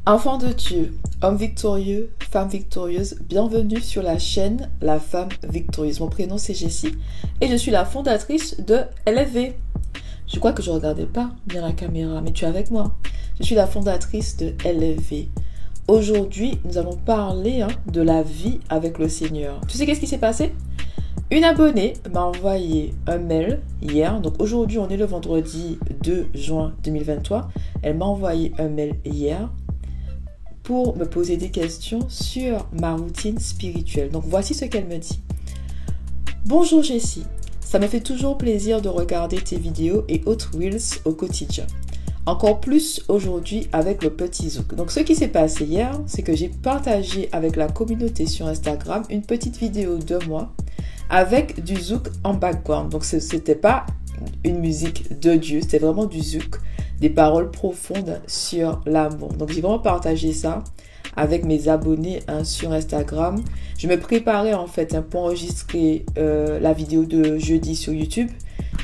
Enfants de Dieu, hommes victorieux, femmes victorieuses, bienvenue sur la chaîne La Femme Victorieuse. Mon prénom c'est Jessie et je suis la fondatrice de LFV. Je crois que je ne regardais pas bien la caméra, mais tu es avec moi. Je suis la fondatrice de LFV. Aujourd'hui, nous allons parler de la vie avec le Seigneur. Tu sais qu'est-ce qui s'est passé? Une abonnée m'a envoyé un mail hier. Donc aujourd'hui, on est le vendredi 2 juin 2023. Elle m'a envoyé un mail hier pour me poser des questions sur ma routine spirituelle. Donc voici ce qu'elle me dit. Bonjour Jessie, ça me fait toujours plaisir de regarder tes vidéos et autres reels au quotidien. Encore plus aujourd'hui avec le petit zouk. Donc ce qui s'est passé hier, c'est que j'ai partagé avec la communauté sur Instagram une petite vidéo de moi avec du zouk en background. Donc c'était pas une musique de Dieu, c'était vraiment du zouk, des paroles profondes sur l'amour. Donc j'ai vraiment partagé ça avec mes abonnés sur Instagram. Je me préparais en fait pour enregistrer la vidéo de jeudi sur YouTube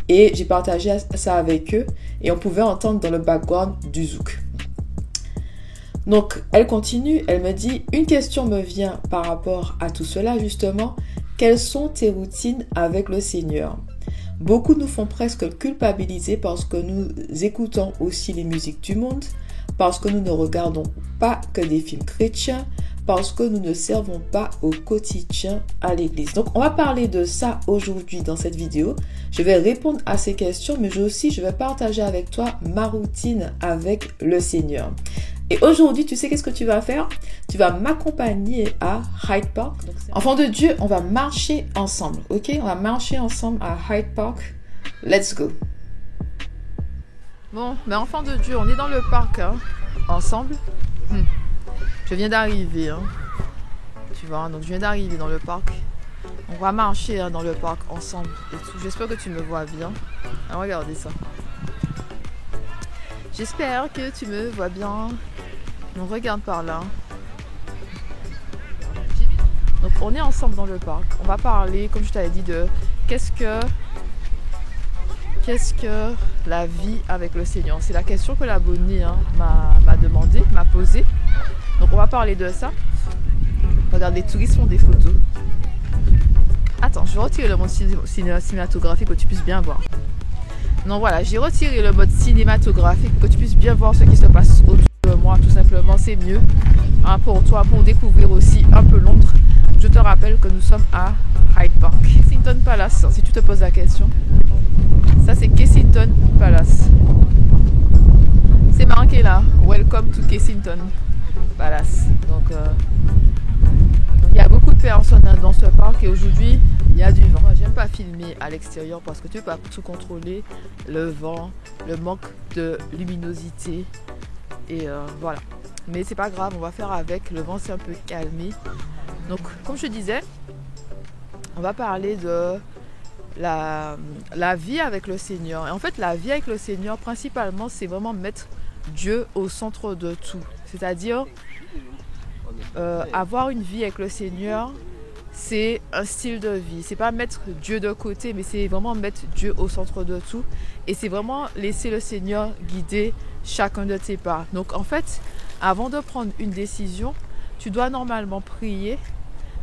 et j'ai partagé ça avec eux et on pouvait entendre dans le background du zouk. Donc elle continue, elle me dit « Une question me vient par rapport à tout cela justement. Quelles sont tes routines avec le Seigneur ? Beaucoup nous font presque culpabiliser parce que nous écoutons aussi les musiques du monde, parce que nous ne regardons pas que des films chrétiens, parce que nous ne servons pas au quotidien à l'église. » Donc on va parler de ça aujourd'hui dans cette vidéo. Je vais répondre à ces questions, mais je vais partager avec toi ma routine avec le Seigneur. Et aujourd'hui, tu sais qu'est-ce que tu vas faire? Tu vas m'accompagner à Hyde Park. Enfant de Dieu, on va marcher ensemble, ok? On va marcher ensemble à Hyde Park. Let's go. Bon, mais enfant de Dieu, on est dans le parc ensemble. Je viens d'arriver, tu vois, donc je viens d'arriver dans le parc. On va marcher dans le parc ensemble et tout. J'espère que tu me vois bien. Regardez ça. J'espère que tu me vois bien. On regarde par là. Donc on est ensemble dans le parc. On va parler, comme je t'avais dit, de qu'est-ce que la vie avec le Seigneur. C'est la question que l'abonné m'a demandé, m'a posée. Donc on va parler de ça. Regarde, les touristes font des photos. Attends, je vais retirer le mode cinématographique pour que tu puisses bien voir. Non, voilà, j'ai retiré le mode cinématographique pour que tu puisses bien voir ce qui se passe autour de moi, tout simplement. C'est mieux pour toi, pour découvrir aussi un peu Londres. Je te rappelle que nous sommes à Hyde Park. Kensington Palace, si tu te poses la question. Ça, c'est Kensington Palace. C'est marqué là, Welcome to Kensington Palace. Donc, il y a beaucoup de personnes dans ce parc et aujourd'hui, il y a du vent. Moi, j'aime pas filmer à l'extérieur parce que tu peux pas tout contrôler, le vent, le manque de luminosité et voilà. Mais c'est pas grave, on va faire avec. Le vent s'est un peu calmé. Donc, comme je disais, on va parler de la vie avec le Seigneur. Et en fait, la vie avec le Seigneur, principalement, c'est vraiment mettre Dieu au centre de tout. C'est-à-dire, avoir une vie avec le Seigneur, c'est un style de vie. C'est pas mettre Dieu de côté, mais c'est vraiment mettre Dieu au centre de tout. Et c'est vraiment laisser le Seigneur guider chacun de tes pas. Donc en fait, avant de prendre une décision, tu dois normalement prier.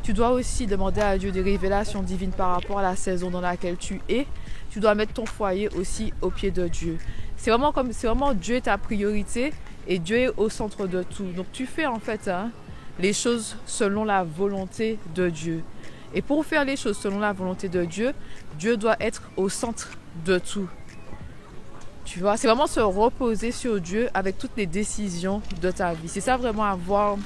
Tu dois aussi demander à Dieu des révélations divines par rapport à la saison dans laquelle tu es. Tu dois mettre ton foyer aussi au pied de Dieu. C'est vraiment Dieu est ta priorité et Dieu est au centre de tout. Donc tu fais en fait les choses selon la volonté de Dieu. Et pour faire les choses selon la volonté de Dieu, Dieu doit être au centre de tout. Tu vois, c'est vraiment se reposer sur Dieu avec toutes les décisions de ta vie. C'est ça vraiment avoir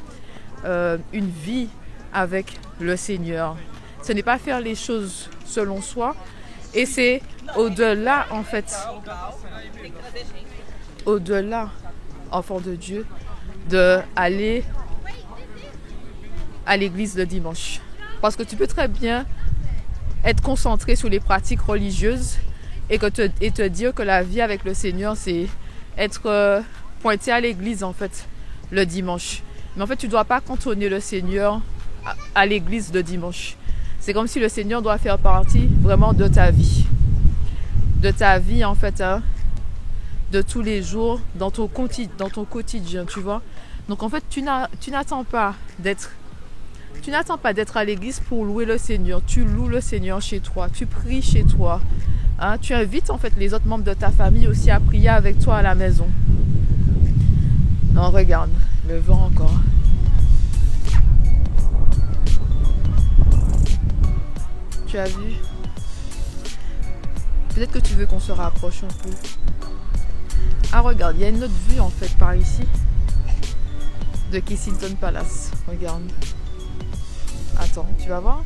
une vie avec le Seigneur. Ce n'est pas faire les choses selon soi. Et c'est au-delà en fait. Au-delà, enfant de Dieu, d'aller à l'église le dimanche. Parce que tu peux très bien être concentré sur les pratiques religieuses et te dire que la vie avec le Seigneur, c'est être pointé à l'église en fait le dimanche. Mais en fait, tu ne dois pas cantonner le Seigneur à l'église le dimanche. C'est comme si le Seigneur doit faire partie vraiment de ta vie. De ta vie en fait, de tous les jours, dans ton quotidien, tu vois. Donc en fait, tu n'attends pas d'être à l'église pour louer le Seigneur. Tu loues le Seigneur chez toi, tu pries chez toi. Hein, tu invites en fait les autres membres de ta famille aussi à prier avec toi à la maison. Non, regarde, le vent encore. Tu as vu? Peut-être que tu veux qu'on se rapproche un peu. Ah, regarde, il y a une autre vue en fait par ici. De Kensington Palace. Regarde. Attends, tu vas voir?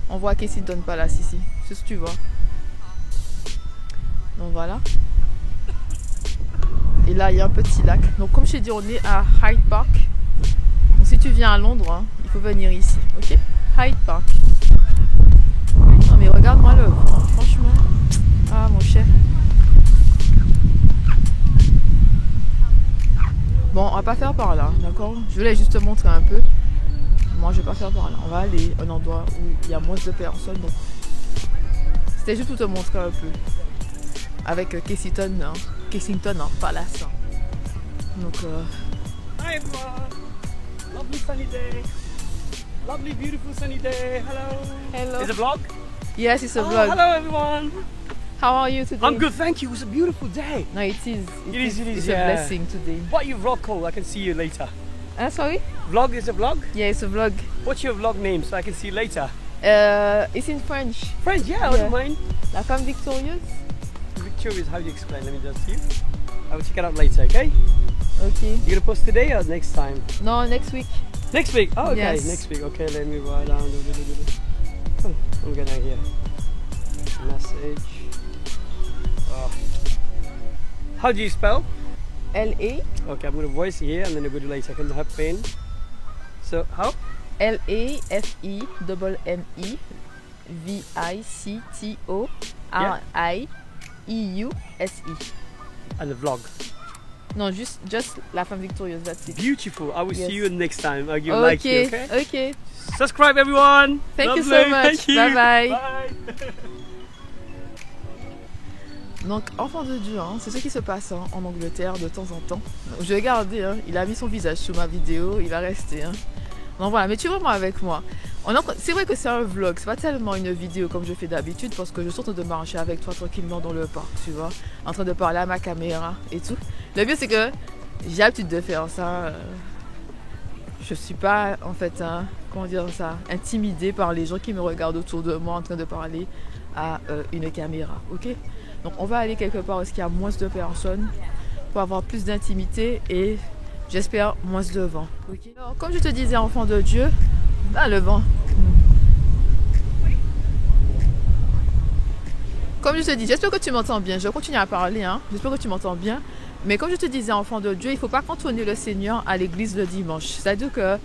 On voit Kensington Palace ici. C'est ce que tu vois. Donc voilà. Et là, il y a un petit lac. Donc comme je t'ai dit, on est à Hyde Park. Donc si tu viens à Londres, hein, il faut venir ici. Ok? Hyde Park. Non mais regarde-moi le vent, franchement. Ah mon cher. Bon, on va pas faire par là, d'accord? Je voulais juste te montrer un peu. Moi, je vais pas faire par là. On va aller à un endroit où il y a moins de personnes. Donc, c'était juste pour te montrer un peu. Avec Kensington Palace. Donc, Hi everyone! Lovely sunny day. Lovely, beautiful sunny day. Hello. hello. Is it a vlog? Yes, it's a Oh, vlog. hello everyone. How are you today? I'm good, thank you. It was a beautiful day. No, it is. It is, It's yeah. a blessing today. What are you vlog called? I can see you later. Sorry? Vlog is a vlog? Yeah, it's a vlog. What's your vlog name so I can see you later? It's in French. French, yeah, I Yeah. don't mind. La femme victorieuse? Victorious, how do you explain? Let me just see. I will check it out later, okay? Okay. You gonna post today or next time? No, next week. Next week? Oh, okay, Yes. next week. Okay, let me write down. Oh, I'm gonna here. Message. Oh. How do you spell? L-A Okay, I'm gonna voice it here and then I'm gonna do later. I can have pen. So, how? L-A-F-I-M-M-I-V-I-C-T-O-R-I-E-U-S-E. And the vlog. No, just la femme victorieuse, that's it. Beautiful. I will Yes. see you next time. I'll give like you, Okay, okay? okay. Subscribe everyone. Thank you so Lovely. much. Thank you. Bye bye. Bye. Donc, enfant de Dieu, hein, c'est ce qui se passe hein, en Angleterre de temps en temps. Donc, je vais garder, hein, il a mis son visage sous ma vidéo, il va rester. Hein. Donc voilà, mais tu es vraiment avec moi. C'est vrai que c'est un vlog, c'est pas tellement une vidéo comme je fais d'habitude parce que je suis en train de marcher avec toi tranquillement dans le parc, tu vois, en train de parler à ma caméra et tout. Le mieux c'est que j'ai l'habitude de faire ça. Je suis pas en fait, hein, comment dire ça, intimidée par les gens qui me regardent autour de moi en train de parler à une caméra, ok? Donc on va aller quelque part où il y a moins de personnes pour avoir plus d'intimité et j'espère moins de vent. Okay. Alors, comme je te disais, enfant de Dieu, le vent. Comme je te dis, j'espère que tu m'entends bien. Je continue à parler, hein. J'espère que tu m'entends bien. Mais comme je te disais, enfant de Dieu, il ne faut pas cantonner le Seigneur à l'église le dimanche. C'est-à-dire que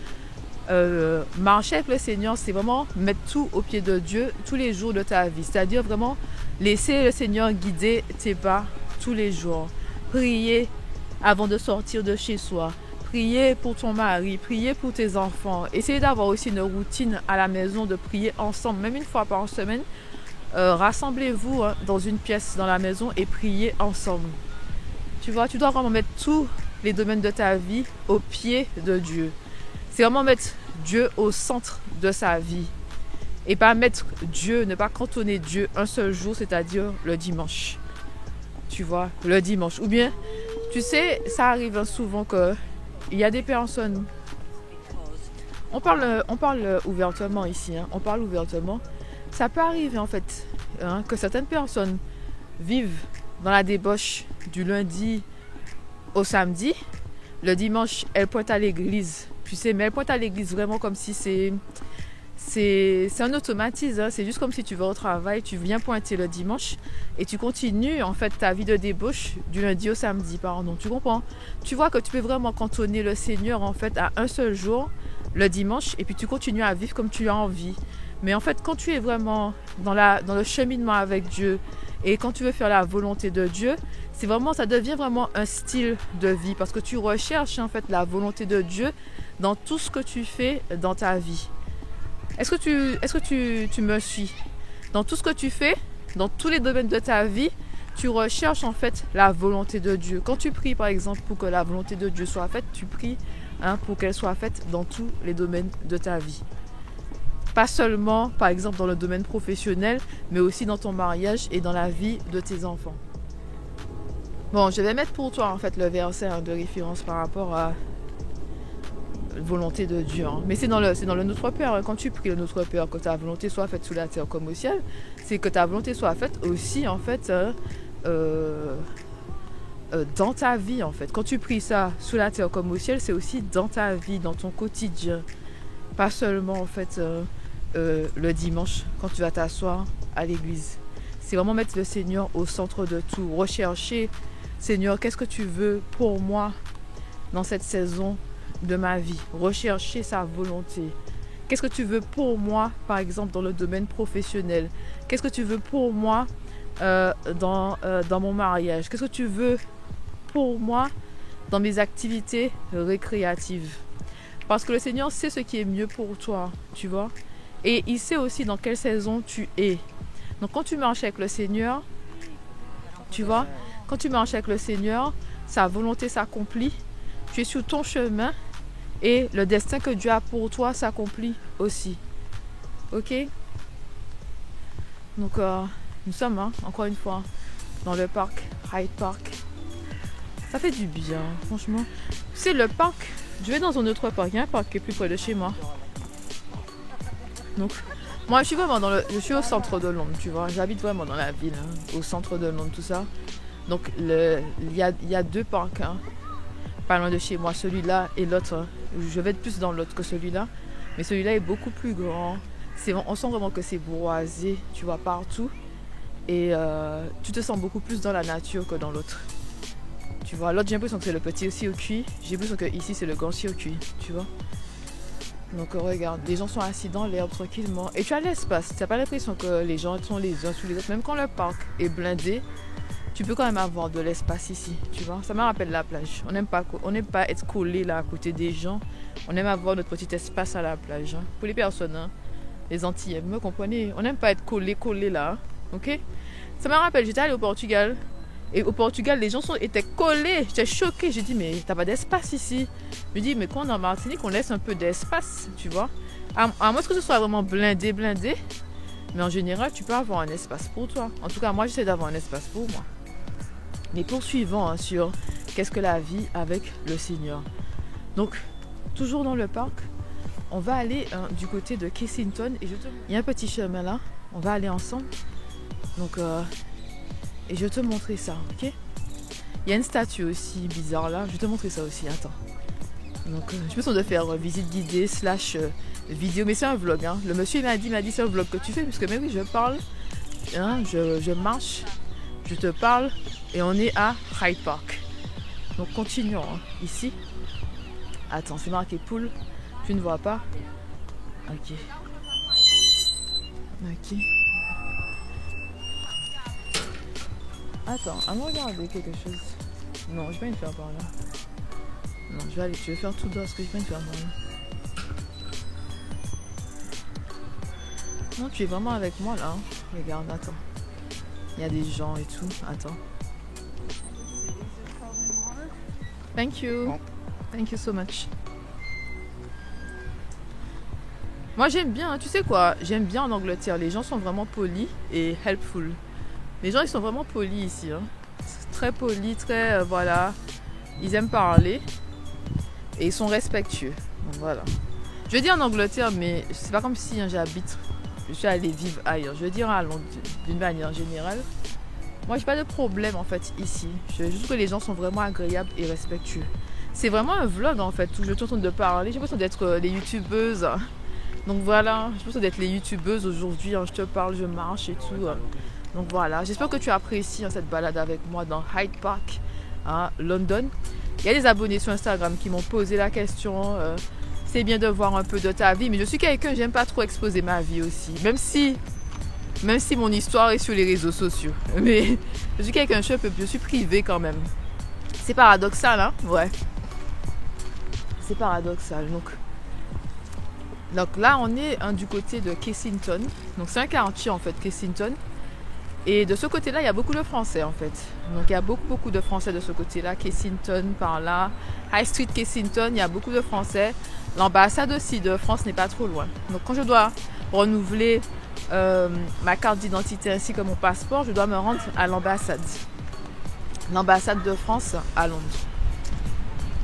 marcher avec le Seigneur, c'est vraiment mettre tout au pied de Dieu tous les jours de ta vie. C'est-à-dire vraiment laisser le Seigneur guider tes pas tous les jours. Prier avant de sortir de chez soi. Prier pour ton mari, prier pour tes enfants. Essayez d'avoir aussi une routine à la maison de prier ensemble, même une fois par semaine. Rassemblez-vous hein, dans une pièce dans la maison et priez ensemble. Tu vois, tu dois vraiment mettre tous les domaines de ta vie au pied de Dieu. C'est vraiment mettre Dieu au centre de sa vie. Et pas mettre Dieu, ne pas cantonner Dieu un seul jour, c'est-à-dire le dimanche. Tu vois, le dimanche. Ou bien, tu sais, ça arrive souvent que il y a des personnes. On parle ouvertement ici, hein, on parle ouvertement. Ça peut arriver en fait hein, que certaines personnes vivent dans la débauche du lundi au samedi. Le dimanche, elles pointent à l'église. Tu sais, mais elles pointent à l'église vraiment comme si c'est un automatisme. Hein. C'est juste comme si tu vas au travail, tu viens pointer le dimanche et tu continues en fait ta vie de débauche du lundi au samedi. Pardon, tu comprends? Tu vois que tu peux vraiment cantonner le Seigneur en fait à un seul jour, le dimanche, et puis tu continues à vivre comme tu as envie. Mais en fait, quand tu es vraiment dans le cheminement avec Dieu et quand tu veux faire la volonté de Dieu, ça devient vraiment un style de vie parce que tu recherches en fait la volonté de Dieu dans tout ce que tu fais dans ta vie. Est-ce que tu me suis? Dans tout ce que tu fais, dans tous les domaines de ta vie, tu recherches en fait la volonté de Dieu. Quand tu pries par exemple pour que la volonté de Dieu soit faite, tu pries pour qu'elle soit faite dans tous les domaines de ta vie. Pas seulement par exemple dans le domaine professionnel, mais aussi dans ton mariage et dans la vie de tes enfants. Bon, je vais mettre pour toi en fait le verset de référence par rapport à la volonté de Dieu. Mais c'est dans le Notre Père. Quand tu pries le Notre Père, que ta volonté soit faite sous la terre comme au ciel, c'est que ta volonté soit faite aussi en fait dans ta vie en fait. Quand tu pries ça sous la terre comme au ciel, c'est aussi dans ta vie, dans ton quotidien. Pas seulement en fait le dimanche quand tu vas t'asseoir à l'église. C'est vraiment mettre le Seigneur au centre de tout. Rechercher, Seigneur, qu'est-ce que tu veux pour moi dans cette saison de ma vie? Rechercher sa volonté. Qu'est-ce que tu veux pour moi, par exemple, dans le domaine professionnel? Qu'est-ce que tu veux pour moi dans mon mariage? Qu'est-ce que tu veux pour moi dans mes activités récréatives? Parce que le Seigneur sait ce qui est mieux pour toi, tu vois. Et il sait aussi dans quelle saison tu es. Donc quand tu marches avec le Seigneur, tu vois, quand tu marches avec le Seigneur, sa volonté s'accomplit. Tu es sur ton chemin et le destin que Dieu a pour toi s'accomplit aussi. Ok? Donc nous sommes, encore une fois, dans le parc, Hyde Park. Ça fait du bien, franchement. C'est le parc. Je vais dans un autre parc. Il y a un parc qui est plus près de chez moi. Donc, moi, je suis vraiment je suis au centre de Londres, tu vois. J'habite vraiment dans la ville, au centre de Londres, tout ça. Donc, il y a deux parcs, pas loin de chez moi, celui-là et l'autre. Je vais être plus dans l'autre que celui-là. Mais celui-là est beaucoup plus grand. On sent vraiment que c'est boisé, tu vois, partout. Et tu te sens beaucoup plus dans la nature que dans l'autre. Tu vois, l'autre, j'ai l'impression que c'est le petit circuit. J'ai l'impression que ici c'est le grand circuit, tu vois. Donc regarde, les gens sont assis dans l'herbe tranquillement. Et tu as l'espace. Tu n'as pas l'impression que les gens sont les uns sous les autres. Même quand le parc est blindé, tu peux quand même avoir de l'espace ici, tu vois. Ça me rappelle la plage. On n'aime pas être collé là à côté des gens. On aime avoir notre petit espace à la plage. Pour les personnes, les Antillais, vous me comprenez? On n'aime pas être collé là, ok? Ça me rappelle, j'étais allée au Portugal. Et au Portugal, les gens étaient collés. J'étais choquée. J'ai dit, mais t'as pas d'espace ici. Je me dis, mais quand on est en Martinique, on laisse un peu d'espace, tu vois. À moins que ce soit vraiment blindé. Mais en général, tu peux avoir un espace pour toi. En tout cas, moi, j'essaie d'avoir un espace pour moi. Mais poursuivons sur qu'est-ce que la vie avec le Seigneur. Donc, toujours dans le parc, on va aller du côté de Kensington. Et il y a un petit chemin là. On va aller ensemble. Donc, et je vais te montrer ça, ok? Il y a une statue aussi bizarre là. Je vais te montrer ça aussi, attends. Donc, je me sens de faire visite guidée / vidéo. Mais c'est un vlog, Le monsieur m'a dit c'est un vlog que tu fais. Puisque, mais oui, je parle. Je marche. Je te parle. Et on est à Hyde Park. Donc, continuons, ici. Attends, c'est marqué poule. Tu ne vois pas? Ok. Attends, à me regarder quelque chose. Non, je vais pas une faire par là. Non, je vais faire tout droit parce que je vais pas une faire par là. Non, tu es vraiment avec moi là. Regarde, attends. Il y a des gens et tout. Attends. Thank you. Thank you so much. Moi j'aime bien, tu sais quoi? J'aime bien en Angleterre. Les gens sont vraiment polis et helpful. Les gens, ils sont vraiment polis ici. Très polis, très... voilà. Ils aiment parler. Et ils sont respectueux. Donc voilà. Je veux dire en Angleterre, mais c'est pas comme si je suis allée vivre ailleurs. Je veux dire à Londres, d'une manière générale. Moi, j'ai pas de problème en fait ici. Je veux juste que les gens sont vraiment agréables et respectueux. C'est vraiment un vlog en fait où je suis en train de parler. J'ai l'impression d'être les youtubeuses. Donc voilà, j'ai l'impression d'être les youtubeuses aujourd'hui. Je te parle, je marche et tout. Donc voilà, j'espère que tu apprécies cette balade avec moi dans Hyde Park à London. Il y a des abonnés sur Instagram qui m'ont posé la question, c'est bien de voir un peu de ta vie, mais je suis quelqu'un, j'aime pas trop exposer ma vie aussi, même si mon histoire est sur les réseaux sociaux. Mais je suis quelqu'un, je suis privée quand même. C'est paradoxal, ouais. C'est paradoxal, donc là on est du côté de Kensington. Donc c'est un quartier en fait, Kensington. Et de ce côté-là, il y a beaucoup de Français en fait. Donc il y a beaucoup de Français de ce côté-là. Kensington par là, High Street Kensington, il y a beaucoup de Français. L'ambassade aussi de France n'est pas trop loin. Donc quand je dois renouveler ma carte d'identité ainsi que mon passeport, je dois me rendre à l'ambassade. L'ambassade de France à Londres.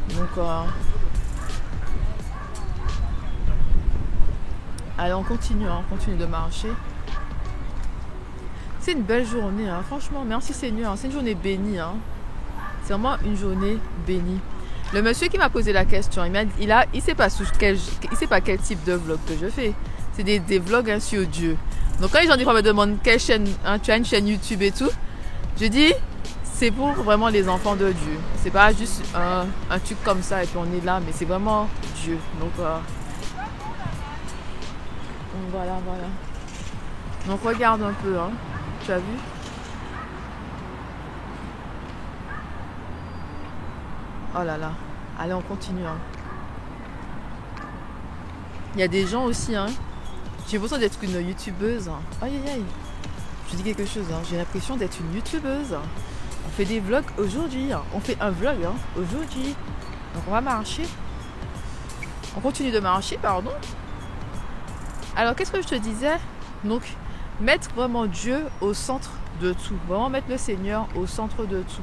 Donc allez, on continue de marcher. C'est une belle journée, hein. Franchement, merci Seigneur, c'est une journée bénie. Hein. C'est vraiment une journée bénie. Le monsieur qui m'a posé la question, il sait pas quel type de vlog que je fais. C'est des vlogs hein, sur Dieu. Donc quand les gens me demandent quelle chaîne, hein, tu as une chaîne YouTube et tout, je dis c'est pour vraiment les enfants de Dieu. C'est pas juste un truc comme ça et puis on est là, mais c'est vraiment Dieu. Donc voilà. Donc regarde un peu, hein. Tu as vu? Oh là là. Allez, on continue. Hein. Il y a des gens aussi, hein. J'ai l'impression d'être une youtubeuse. Aïe. Je dis quelque chose, hein. J'ai l'impression d'être une youtubeuse. On fait des vlogs aujourd'hui. Hein. On fait un vlog hein, aujourd'hui. Donc on va marcher. On continue de marcher, pardon. Alors, qu'est-ce que je te disais? Donc, mettre vraiment Dieu au centre de tout. Vraiment mettre le Seigneur au centre de tout.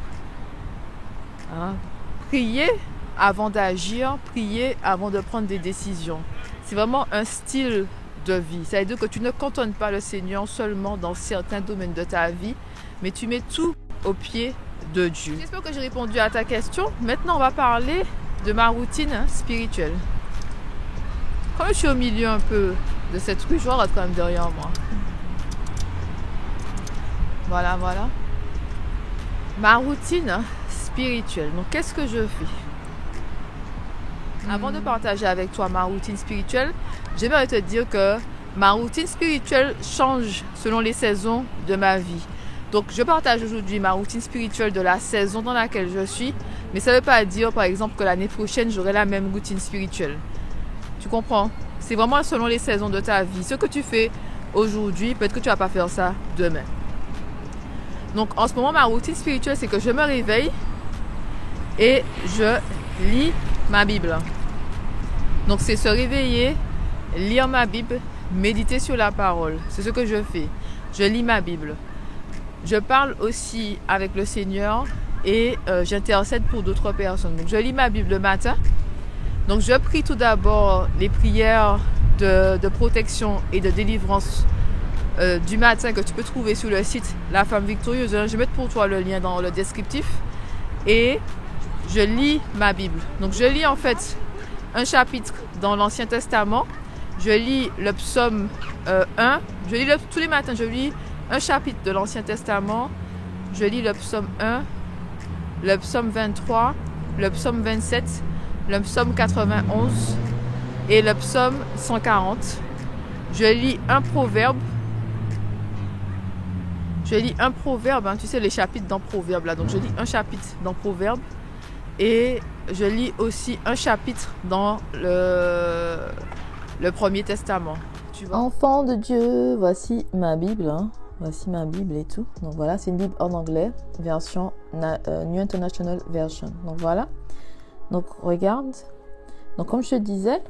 Hein? Prier avant d'agir, prier avant de prendre des décisions. C'est vraiment un style de vie. Ça veut dire que tu ne cantonnes pas le Seigneur seulement dans certains domaines de ta vie, mais tu mets tout au pied de Dieu. J'espère que j'ai répondu à ta question. Maintenant, on va parler de ma routine spirituelle. Comme je suis au milieu un peu de cette rue, je regarde quand même derrière moi. Voilà. Ma routine spirituelle. Donc, qu'est-ce que je fais? Avant de partager avec toi ma routine spirituelle, j'aimerais te dire que ma routine spirituelle change selon les saisons de ma vie. Donc, je partage aujourd'hui ma routine spirituelle de la saison dans laquelle je suis, mais ça ne veut pas dire, par exemple, que l'année prochaine, j'aurai la même routine spirituelle. Tu comprends? C'est vraiment selon les saisons de ta vie. Ce que tu fais aujourd'hui, peut-être que tu ne vas pas faire ça demain. Donc, en ce moment, ma routine spirituelle, c'est que je me réveille et je lis ma Bible. Donc, c'est se réveiller, lire ma Bible, méditer sur la parole. C'est ce que je fais. Je lis ma Bible. Je parle aussi avec le Seigneur et j'intercède pour d'autres personnes. Donc, je lis ma Bible le matin. Donc, je prie tout d'abord les prières de protection et de délivrance du matin que tu peux trouver sur le site La Femme Victorieuse. Je vais mettre pour toi le lien dans le descriptif. Et je lis ma Bible. Donc, je lis en fait un chapitre dans l'Ancien Testament. Je lis le psaume 1. Tous les matins, je lis un chapitre de l'Ancien Testament. Je lis le psaume 1, le psaume 23, le psaume 27, le psaume 91 et le psaume 140. Je lis un proverbe. Je lis un proverbe, hein, tu sais les chapitres dans Proverbe là. Donc je lis un chapitre dans Proverbe et je lis aussi un chapitre dans le Premier Testament. Tu vois? Enfant de Dieu, voici ma Bible. Hein. Voici ma Bible et tout. Donc voilà, c'est une Bible en anglais, version New International Version. Donc voilà. Donc regarde. Donc comme je te disais,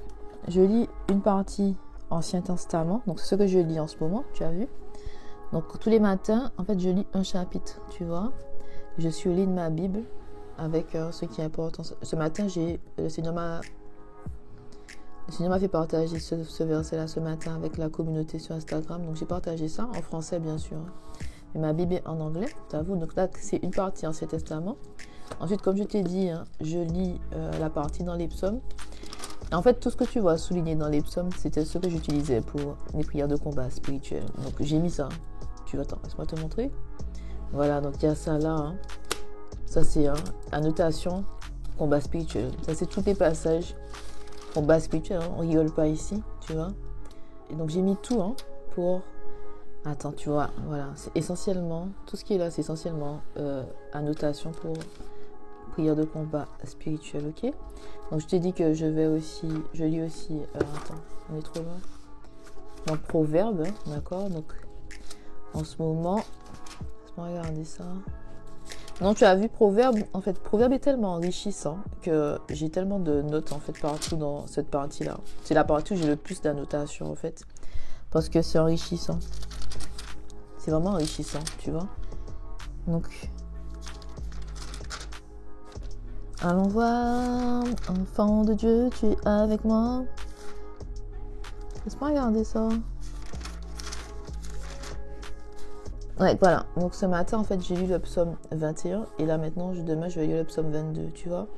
je lis une partie Ancien Testament. Donc c'est ce que je lis en ce moment, tu as vu. Donc tous les matins, en fait, je lis un chapitre, tu vois. Je suis au lit de ma Bible avec ce qui est important. Ce matin, le Seigneur m'a fait partager ce verset-là ce matin avec la communauté sur Instagram. Donc j'ai partagé ça en français, bien sûr. Mais ma Bible est en anglais, t'avoue. Donc là, c'est une partie Ancien Testament. Ensuite, comme je t'ai dit, hein, je lis la partie dans les psaumes. En fait, tout ce que tu vois souligné dans les psaumes, c'était ce que j'utilisais pour les prières de combat spirituel. Donc j'ai mis ça. Attends, laisse-moi te montrer. Voilà, donc il y a ça là. Hein. Ça c'est annotation combat spirituel. Ça c'est tous les passages combat spirituel. Hein. On rigole pas ici, tu vois. Et donc j'ai mis tout pour... Attends, tu vois, voilà. C'est essentiellement, tout ce qui est là, c'est essentiellement annotation pour prière de combat spirituel, ok. Donc je t'ai dit que je lis aussi... attends, on est trop loin. Dans Proverbe, hein, d'accord. Donc... En ce moment, Regardez ça. Non, tu as vu Proverbe. En fait, Proverbe est tellement enrichissant que j'ai tellement de notes en fait partout dans cette partie-là. C'est la partie où j'ai le plus d'annotations en fait. Parce que c'est enrichissant. C'est vraiment enrichissant, tu vois. Donc, allons voir, enfant de Dieu, tu es avec moi. Laisse-moi regarder ça. Ouais, voilà. Donc ce matin, en fait, j'ai lu le psaume 21. Et là, maintenant, demain, je vais lire le psaume 22, tu vois.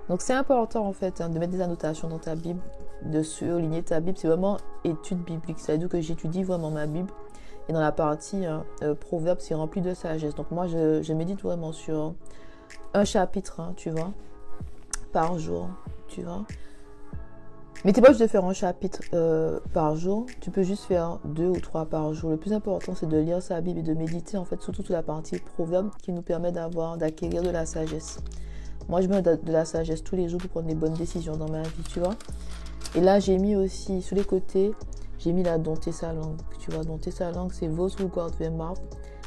Donc c'est important, en fait, hein, de mettre des annotations dans ta Bible, de surligner ta Bible. C'est vraiment étude biblique. C'est-à-dire que j'étudie vraiment ma Bible. Et dans la partie Proverbes, c'est rempli de sagesse. Donc moi, je médite vraiment sur un chapitre, hein, tu vois, par jour, tu vois. Mais tu n'es pas obligé de faire un chapitre par jour. Tu peux juste faire 2 ou 3 par jour. Le plus important, c'est de lire sa Bible et de méditer, en fait, surtout sur la partie Proverbes qui nous permet d'acquérir de la sagesse. Moi, je mets de la sagesse tous les jours pour prendre des bonnes décisions dans ma vie, tu vois. Et là, j'ai mis aussi, sur les côtés, j'ai mis la dompter sa langue, tu vois. Dompter sa langue, c'est those who guard their mouth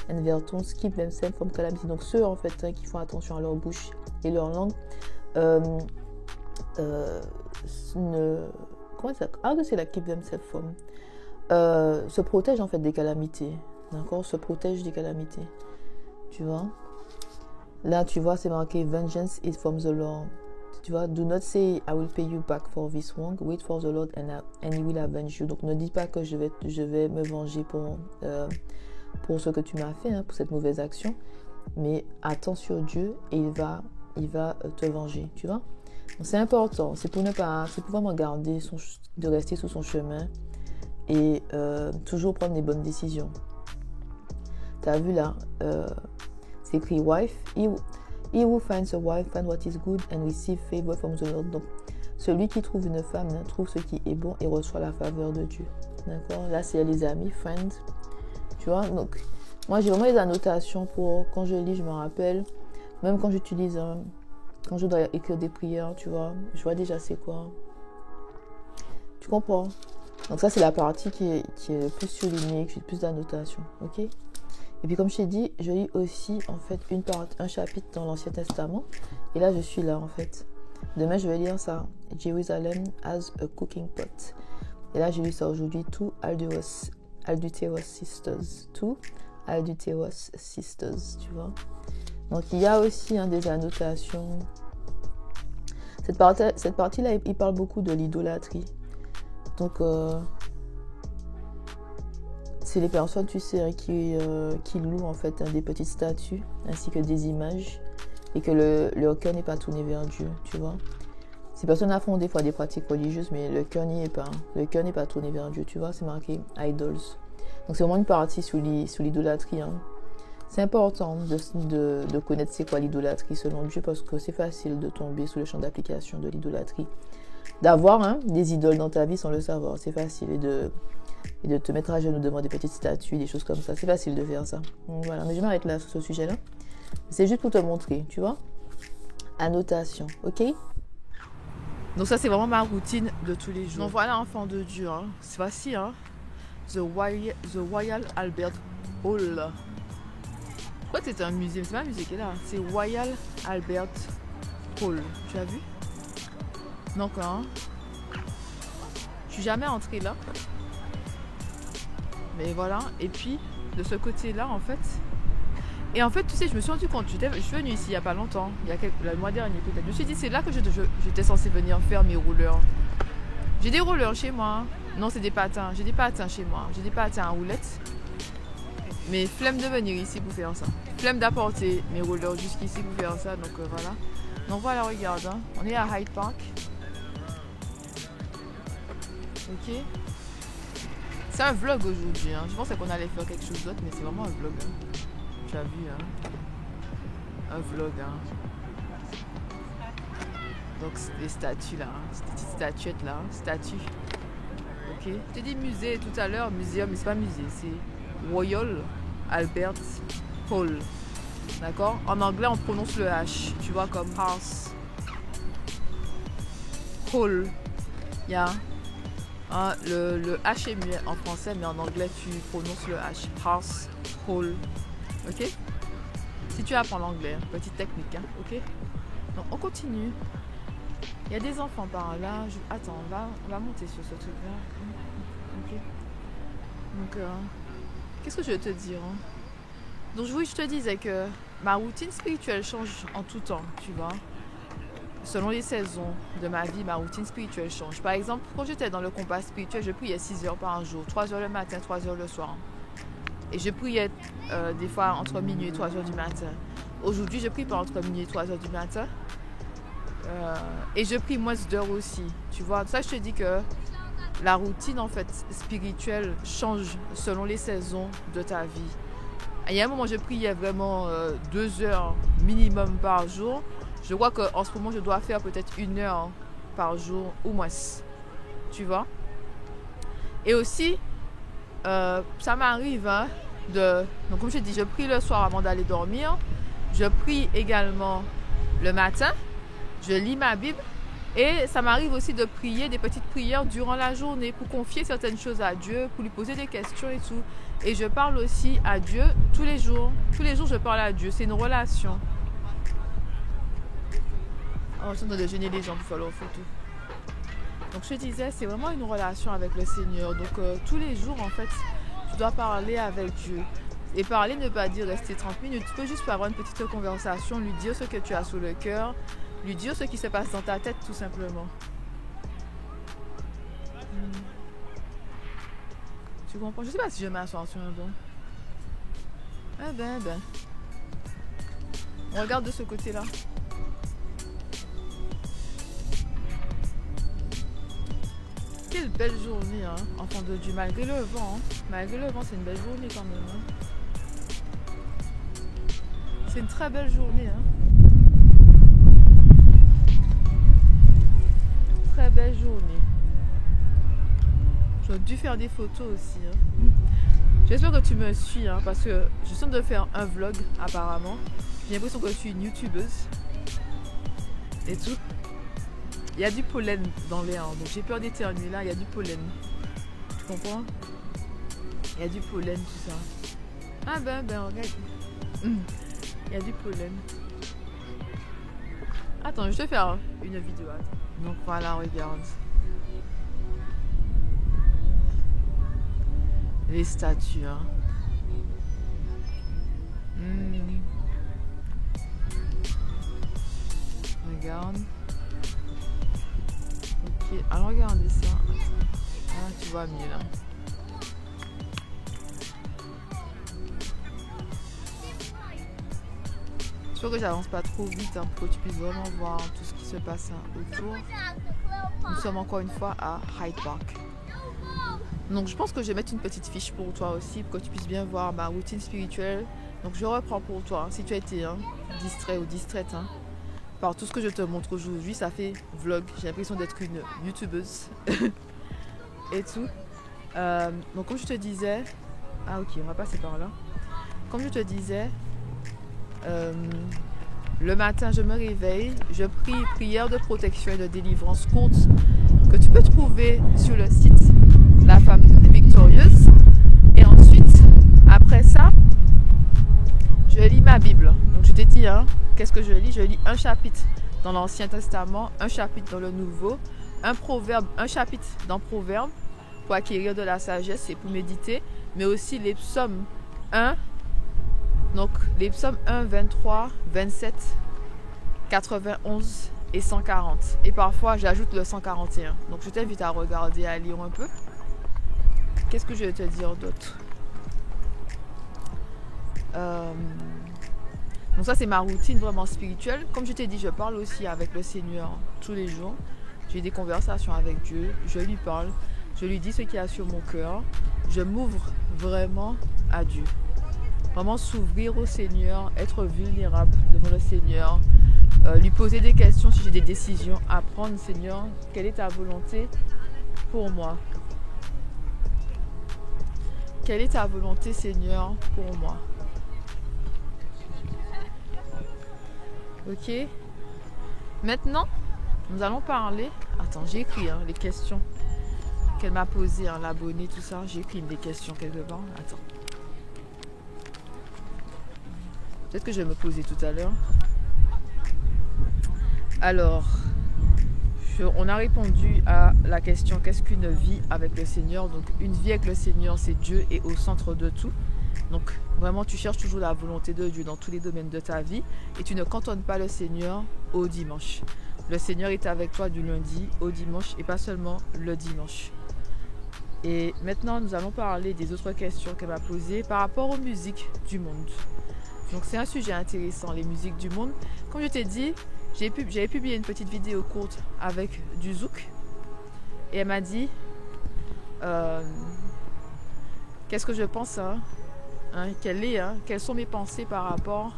and their tongue keep themselves from calamity. Donc, ceux, en fait, hein, qui font attention à leur bouche et leur langue, comment ça? Ah, c'est la keep themselves from. Se protège, en fait, des calamités. D'accord? Se protège des calamités. Tu vois? Là, tu vois, c'est marqué vengeance is from the Lord. Tu vois, do not say I will pay you back for this wrong. Wait for the Lord and he will avenge you. Donc, ne dis pas que je vais me venger pour ce que tu m'as fait, hein, pour cette mauvaise action. Mais attends sur Dieu et il va te venger. Tu vois. Donc, c'est important. C'est pour vraiment garder de rester sur son chemin et toujours prendre les bonnes décisions. Tu as vu là, c'est écrit wife. He who finds a wife finds what is good and receive favor from the Lord. Donc, celui qui trouve une femme trouve ce qui est bon et reçoit la faveur de Dieu. D'accord? Là, c'est les amis, friends. Tu vois? Donc, moi, j'ai vraiment des annotations pour quand je lis, je me rappelle. Même quand j'utilise, quand je dois écrire des prières, tu vois, je vois déjà c'est quoi. Tu comprends? Donc, ça, c'est la partie qui est le plus surlignée, qui a le plus d'annotations. Ok? Et puis comme je t'ai dit, je lis aussi en fait un chapitre dans l'Ancien Testament. Et là, je suis là en fait. Demain, je vais lire ça. Jerusalem as a cooking pot. Et là, j'ai lu ça aujourd'hui. Two adulterous sisters. Two adulterous sisters, tu vois. Donc, il y a aussi des annotations. Cette partie-là, il parle beaucoup de l'idolâtrie. Donc, c'est les personnes, tu sais, qui louent en fait des petites statues ainsi que des images et que leur cœur n'est pas tourné vers Dieu, tu vois. Ces personnes-là font des fois des pratiques religieuses, mais le cœur n'y est pas. Le cœur n'est pas tourné vers Dieu, tu vois. C'est marqué idols. Donc c'est vraiment une partie sur l'idolâtrie. Hein. C'est important de connaître c'est quoi l'idolâtrie selon Dieu parce que c'est facile de tomber sous le champ d'application de l'idolâtrie. D'avoir des idoles dans ta vie sans le savoir, c'est facile. Et de te mettre à genoux devant des petites statues, des choses comme ça. C'est facile de faire ça. Donc, voilà, mais je m'arrête là sur ce sujet-là. C'est juste pour te montrer, tu vois. Annotation, ok? Donc ça, c'est vraiment ma routine de tous les jours. Donc voilà, enfant de Dieu. Hein. C'est facile, hein? The Royal Albert Hall. Pourquoi c'est un musée? C'est pas un musée qui est là. C'est Royal Albert Hall. Tu as vu? Donc, hein, je suis jamais entrée là. Mais voilà, et puis de ce côté-là, en fait. Et en fait, tu sais, je me suis rendu compte, je suis venue ici il n'y a pas longtemps, le mois dernier peut-être. Je me suis dit, c'est là que j'étais censée venir faire mes rouleurs. J'ai des rouleurs chez moi. Non, c'est des patins. J'ai des patins chez moi. J'ai des patins à roulettes. Mais flemme de venir ici pour faire ça. Flemme d'apporter mes rouleurs jusqu'ici pour faire ça. Donc voilà. Donc voilà, regarde. Hein. On est à Hyde Park. Ok. C'est un vlog aujourd'hui, hein. Je pensais qu'on allait faire quelque chose d'autre, mais c'est vraiment un vlog. Hein. Tu as vu, hein. Un vlog, hein. Donc, les statues là, hein. Ces petites statuettes là, hein. Statues. Ok. J'ai dit musée tout à l'heure, muséum, mais c'est pas musée, c'est Royal Albert Hall. D'accord? En anglais, on prononce le H, tu vois, comme house. Hall. Yeah. Hein, le H est mieux en français, mais en anglais, tu prononces le H. House, hall. Ok? Si tu apprends l'anglais, petite technique, hein, ok? Donc on continue. Il y a des enfants par là. Attends, on va monter sur ce truc-là. Ok. Donc, qu'est-ce que je vais te dire, hein? Donc oui, je te disais que ma routine spirituelle change en tout temps, tu vois. Selon les saisons de ma vie, ma routine spirituelle change. Par exemple, quand j'étais dans le combat spirituel, je priais 6 heures par jour, 3 heures le matin, 3 heures le soir. Et je priais des fois entre minuit et 3 heures du matin. Aujourd'hui, je prie pas entre minuit et 3 heures du matin. Et je prie moins d'heures aussi. Tu vois, ça je te dis que la routine en fait spirituelle change selon les saisons de ta vie. Il y a un moment, je priais vraiment 2 heures minimum par jour. Je crois qu'en ce moment, je dois faire peut-être 1 heure par jour ou moins. Tu vois? Et aussi, ça m'arrive hein, donc comme je dis, je prie le soir avant d'aller dormir. Je prie également le matin. Je lis ma Bible. Et ça m'arrive aussi de prier des petites prières durant la journée pour confier certaines choses à Dieu, pour lui poser des questions et tout. Et je parle aussi à Dieu tous les jours. Tous les jours, je parle à Dieu. C'est une relation. Oh, je suis en train de gêner les gens pour faire leur photo. Donc, je te disais, c'est vraiment une relation avec le Seigneur. Donc, tous les jours, en fait, tu dois parler avec Dieu. Et parler ne veut pas dire rester 30 minutes. Tu peux juste avoir une petite conversation, lui dire ce que tu as sur le cœur. Lui dire ce qui se passe dans ta tête, tout simplement. Tu comprends? Je sais pas si je m'assois sur un banc. Eh ben. On regarde de ce côté-là. Quelle belle journée, hein, enfant de Dieu, malgré le vent. Hein. Malgré le vent, c'est une belle journée quand même. Hein. C'est une très belle journée, hein. Très belle journée. J'aurais dû faire des photos aussi. Hein. J'espère que tu me suis hein, parce que je suis en train de faire un vlog apparemment. J'ai l'impression que je suis une youtubeuse. Et tout. Il y a du pollen dans l'air. Donc j'ai peur d'éternuer là. Il y a du pollen. Tu comprends? Il y a du pollen, tout ça. Ah ben, regarde. Il y a du pollen. Attends, je vais te faire une vidéo. Donc voilà, regarde. Les statues. Hein. Regarde. Ok, alors regardez ça. Ah, tu vois mieux là. J'espère que j'avance pas trop vite hein, pour que tu puisses vraiment voir tout ce qui se passe hein, autour. Nous sommes encore une fois à Hyde Park. Donc je pense que je vais mettre une petite fiche pour toi aussi pour que tu puisses bien voir ma routine spirituelle. Donc je reprends pour toi, hein, si tu as été hein, distrait ou distraite hein, par tout ce que je te montre aujourd'hui, ça fait vlog. J'ai l'impression d'être une youtubeuse et tout. Donc comme je te disais, ah ok, on va passer par là. Comme je te disais, le matin je me réveille, je prie prière de protection et de délivrance courte que tu peux trouver sur le site La Femme Victorieuse. Et ensuite, après ça, je lis ma Bible. Donc je t'ai dit, hein, qu'est-ce que je lis? Je lis un chapitre dans l'Ancien Testament, un chapitre dans le Nouveau, un chapitre dans Proverbes pour acquérir de la sagesse et pour méditer, mais aussi les psaumes 1. Donc les psaumes 1, 23, 27, 91 et 140. Et parfois j'ajoute le 141. Donc je t'invite à regarder, à lire un peu. Qu'est-ce que je vais te dire d'autre? Donc ça c'est ma routine vraiment spirituelle. Comme je t'ai dit, je parle aussi avec le Seigneur tous les jours. J'ai des conversations avec Dieu. Je lui parle. Je lui dis ce qu'il y a sur mon cœur. Je m'ouvre vraiment à Dieu. Vraiment s'ouvrir au Seigneur, être vulnérable devant le Seigneur, lui poser des questions si j'ai des décisions à prendre. Seigneur, quelle est ta volonté pour moi? Quelle est ta volonté, Seigneur, pour moi? Ok. Maintenant, nous allons parler. Attends, j'ai écrit hein, les questions qu'elle m'a posées, hein, l'abonné, tout ça. J'ai écrit des questions quelque part. Attends. Peut-être que je vais me poser tout à l'heure. Alors, on a répondu à la question qu'est-ce qu'une vie avec le Seigneur. Donc une vie avec le Seigneur, c'est Dieu est au centre de tout. Donc vraiment tu cherches toujours la volonté de Dieu dans tous les domaines de ta vie et tu ne cantonnes pas le Seigneur au dimanche. Le Seigneur est avec toi du lundi au dimanche et pas seulement le dimanche. Et maintenant nous allons parler des autres questions qu'elle m'a posées par rapport aux musiques du monde. Donc c'est un sujet intéressant, les musiques du monde. Comme je t'ai dit, j'avais publié une petite vidéo courte avec du zouk et elle m'a dit qu'est-ce que je pense, quelles sont mes pensées par rapport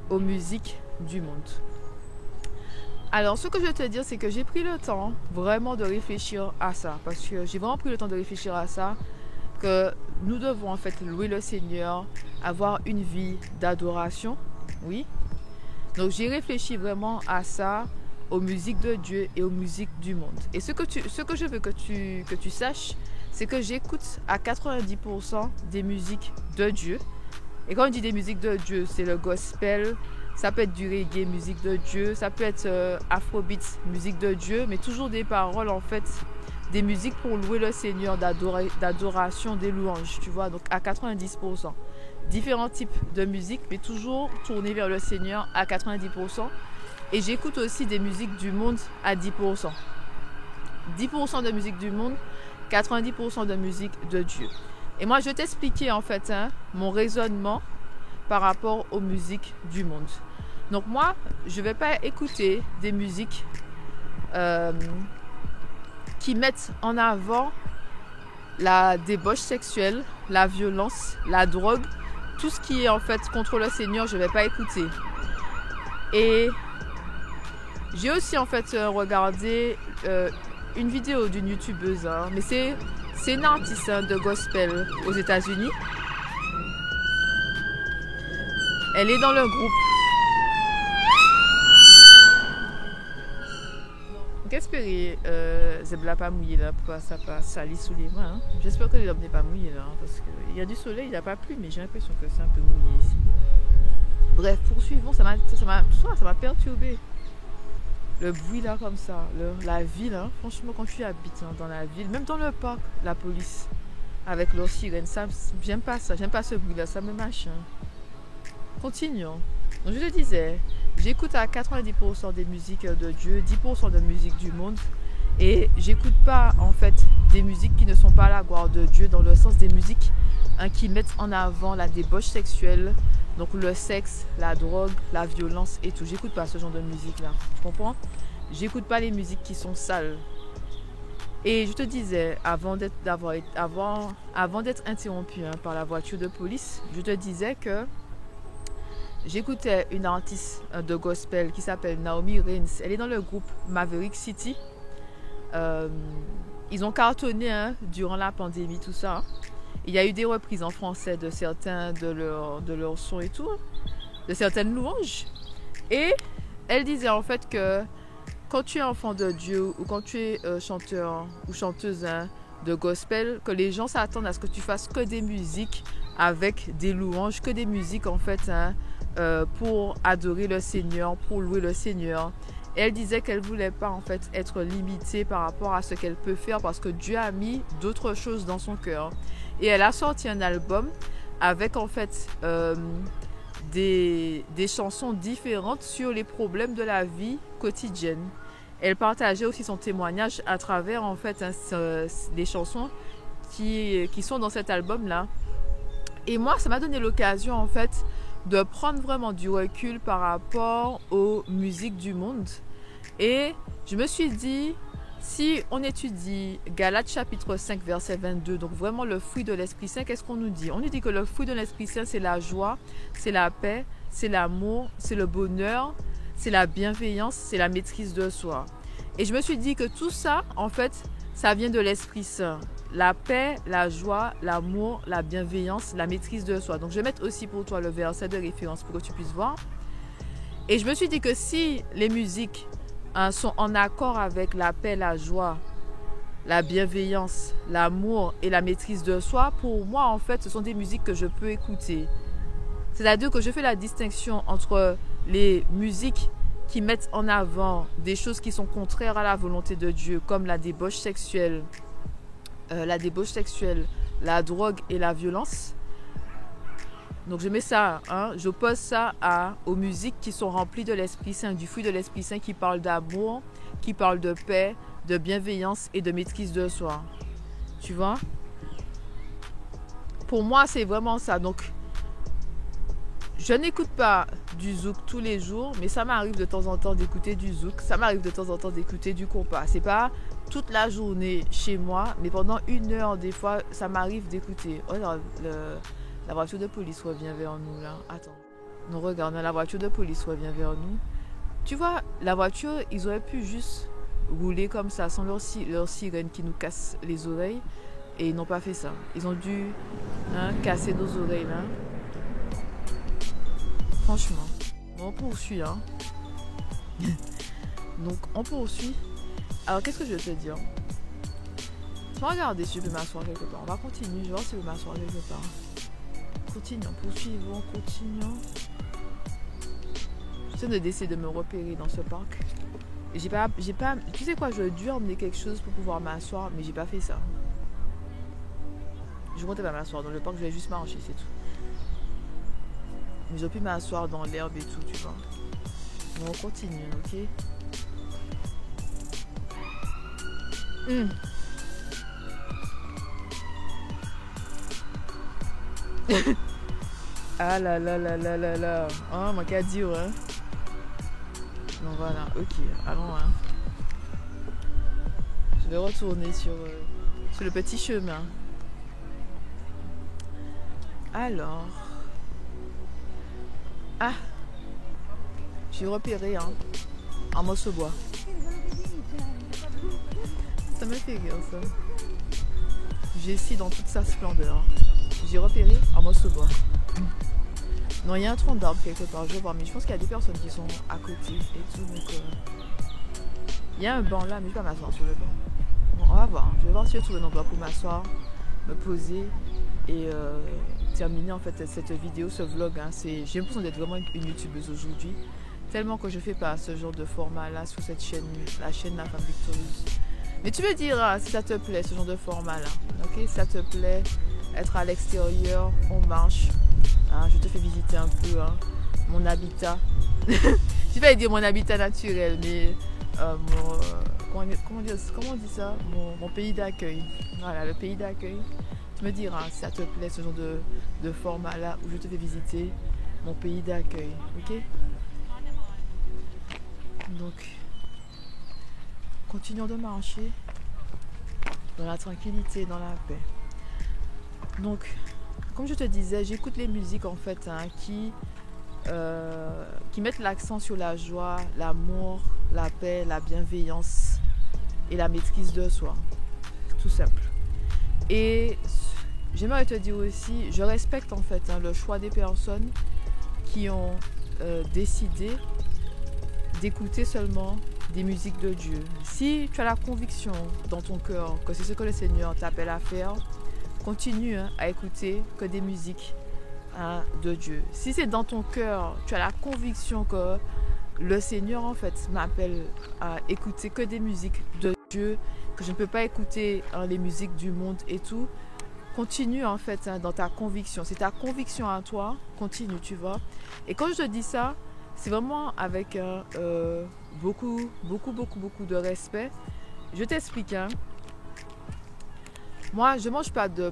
aux musiques du monde. Alors ce que je vais te dire, c'est que j'ai pris le temps vraiment de réfléchir à ça, parce que j'ai vraiment pris le temps de réfléchir à ça, que nous devons en fait louer le Seigneur, avoir une vie d'adoration, oui. Donc j'ai réfléchi vraiment à ça, aux musiques de Dieu et aux musiques du monde. Et ce que je veux que tu saches, c'est que j'écoute à 90% des musiques de Dieu. Et quand on dit des musiques de Dieu, c'est le gospel, ça peut être du reggae, musique de Dieu, ça peut être afrobeat, musique de Dieu, mais toujours des paroles en fait, des musiques pour louer le Seigneur, d'adoration, des louanges, tu vois, donc à 90%. Différents types de musique, mais toujours tournées vers le Seigneur à 90%. Et j'écoute aussi des musiques du monde à 10%. 10% de musique du monde, 90% de musique de Dieu. Et moi, je vais t'expliquer en fait mon raisonnement par rapport aux musiques du monde. Donc moi, je ne vais pas écouter des musiques qui mettent en avant la débauche sexuelle, la violence, la drogue, tout ce qui est en fait contre le Seigneur, je ne vais pas écouter. Et j'ai aussi en fait regardé une vidéo d'une youtubeuse, mais c'est une artiste de gospel aux États-Unis. Elle est dans le groupe. J'espère Zebla pas mouillé là, pour ça pas salir sous les mains. J'espère que l'homme n'est pas mouillé là, parce qu'il y a du soleil, il n'a pas plu, mais j'ai l'impression que c'est un peu mouillé ici. Bref, poursuivons, ça m'a perturbé. Le bruit là comme ça, la ville, franchement quand tu habites dans la ville, même dans le parc, la police avec leurs sirènes, ça, j'aime pas ça, j'aime pas ce bruit là, ça me machin. Continuons. Donc je te disais, j'écoute à 90% des musiques de Dieu, 10% de musique du monde. Et j'écoute pas en fait des musiques qui ne sont pas la gloire de Dieu, dans le sens des musiques qui mettent en avant la débauche sexuelle, donc le sexe, la drogue, la violence et tout. J'écoute pas ce genre de musique là, tu comprends? J'écoute pas les musiques qui sont sales. Et je te disais, avant d'être interrompu par la voiture de police, je te disais que j'écoutais une artiste de gospel qui s'appelle Naomi Raines. Elle est dans le groupe Maverick City. Ils ont cartonné durant la pandémie, tout ça. Il y a eu des reprises en français de certains de leurs sons et tout, de certaines louanges. Et elle disait en fait que quand tu es enfant de Dieu ou quand tu es chanteur ou chanteuse de gospel, que les gens s'attendent à ce que tu fasses que des musiques avec des louanges, que des musiques en fait pour adorer le Seigneur, pour louer le Seigneur. Et elle disait qu'elle ne voulait pas en fait être limitée par rapport à ce qu'elle peut faire, parce que Dieu a mis d'autres choses dans son cœur. Et elle a sorti un album avec en fait des chansons différentes sur les problèmes de la vie quotidienne. Elle partageait aussi son témoignage à travers en fait des chansons qui sont dans cet album-là. Et moi, ça m'a donné l'occasion en fait de prendre vraiment du recul par rapport aux musiques du monde. Et je me suis dit, si on étudie Galates chapitre 5 verset 22, donc vraiment le fruit de l'Esprit Saint, qu'est-ce qu'on nous dit? On nous dit que le fruit de l'Esprit Saint, c'est la joie, c'est la paix, c'est l'amour, c'est le bonheur, c'est la bienveillance, c'est la maîtrise de soi. Et je me suis dit que tout ça, en fait, ça vient de l'Esprit Saint. La paix, la joie, l'amour, la bienveillance, la maîtrise de soi. Donc je vais mettre aussi pour toi le verset de référence pour que tu puisses voir. Et je me suis dit que si les musiques sont en accord avec la paix, la joie, la bienveillance, l'amour et la maîtrise de soi, pour moi en fait ce sont des musiques que je peux écouter. C'est-à-dire que je fais la distinction entre les musiques qui mettent en avant des choses qui sont contraires à la volonté de Dieu, comme la débauche sexuelle, la drogue et la violence. Donc je mets ça, j'oppose ça aux musiques qui sont remplies de l'Esprit Saint, du fruit de l'Esprit Saint, qui parlent d'amour, qui parlent de paix, de bienveillance et de maîtrise de soi. Tu vois? Pour moi, c'est vraiment ça. Donc, je n'écoute pas du zouk tous les jours, mais ça m'arrive de temps en temps d'écouter du zouk. Ça m'arrive de temps en temps d'écouter du compas. C'est pas toute la journée chez moi, mais pendant 1 heure, des fois, ça m'arrive d'écouter. Oh, la voiture de police revient vers nous, là. Attends. Non, regarde, la voiture de police revient vers nous. Tu vois, la voiture, ils auraient pu juste rouler comme ça, sans leur sirène qui nous casse les oreilles. Et ils n'ont pas fait ça. Ils ont dû casser nos oreilles, là. Franchement. Bon, on poursuit, Donc, on poursuit. Alors, qu'est-ce que je vais te dire? Je vais regarder si je peux m'asseoir quelque part. On va continuer. Je vais voir si je peux m'asseoir quelque part. Continuons, poursuivons, continuons. J'essaie d'essayer de me repérer dans ce parc. J'ai pas, tu sais quoi, je dû emmener quelque chose pour pouvoir m'asseoir, mais j'ai pas fait ça. Je comptais pas m'asseoir dans le parc, je vais juste marcher, c'est tout. Mais j'ai pu m'asseoir dans l'herbe et tout, tu vois. Bon, on continue, ok? Ah là là là là là là. Oh, mon qu'à dire, Donc voilà, ok, allons, Je vais retourner sur le petit chemin. Alors. Ah. J'ai repéré, un morceau de bois. Ça me fait rire, ça. J'ai ici dans toute sa splendeur. J'ai repéré un morceau de bois. Non, il y a un tronc d'arbre quelque part, je vois, mais je pense qu'il y a des personnes qui sont à côté et tout, donc il y a un banc là, mais je vais pas m'asseoir sur le banc. Bon, on va voir, je vais voir si je trouve un endroit pour m'asseoir, me poser et terminer en fait cette vidéo, ce vlog. J'ai l'impression d'être vraiment une youtubeuse aujourd'hui, tellement que je fais pas ce genre de format là sur cette chaîne, la chaîne La Femme Victorieuse. Mais tu me diras si ça te plaît, ce genre de format là, ok? Si ça te plaît, être à l'extérieur, on marche. Je te fais visiter un peu mon habitat. Je vais pas dire mon habitat naturel, mais comment on dit ça, mon pays d'accueil. Voilà, le pays d'accueil. Tu me diras si ça te plaît, ce genre de format là où je te fais visiter mon pays d'accueil. Ok? Donc, continuons de marcher dans la tranquillité, dans la paix. Donc, comme je te disais, j'écoute les musiques en fait qui mettent l'accent sur la joie, l'amour, la paix, la bienveillance et la maîtrise de soi. Tout simple. Et j'aimerais te dire aussi, je respecte en fait le choix des personnes qui ont décidé d'écouter seulement des musiques de Dieu. Si tu as la conviction dans ton cœur que c'est ce que le Seigneur t'appelle à faire, continue à écouter que des musiques de Dieu. Si c'est dans ton cœur, tu as la conviction que le Seigneur en fait m'appelle à écouter que des musiques de Dieu, que je ne peux pas écouter les musiques du monde et tout, continue en fait dans ta conviction. C'est ta conviction à toi, continue, tu vois. Et quand je te dis ça, c'est vraiment avec beaucoup de respect. Je t'explique, Moi, je mange pas de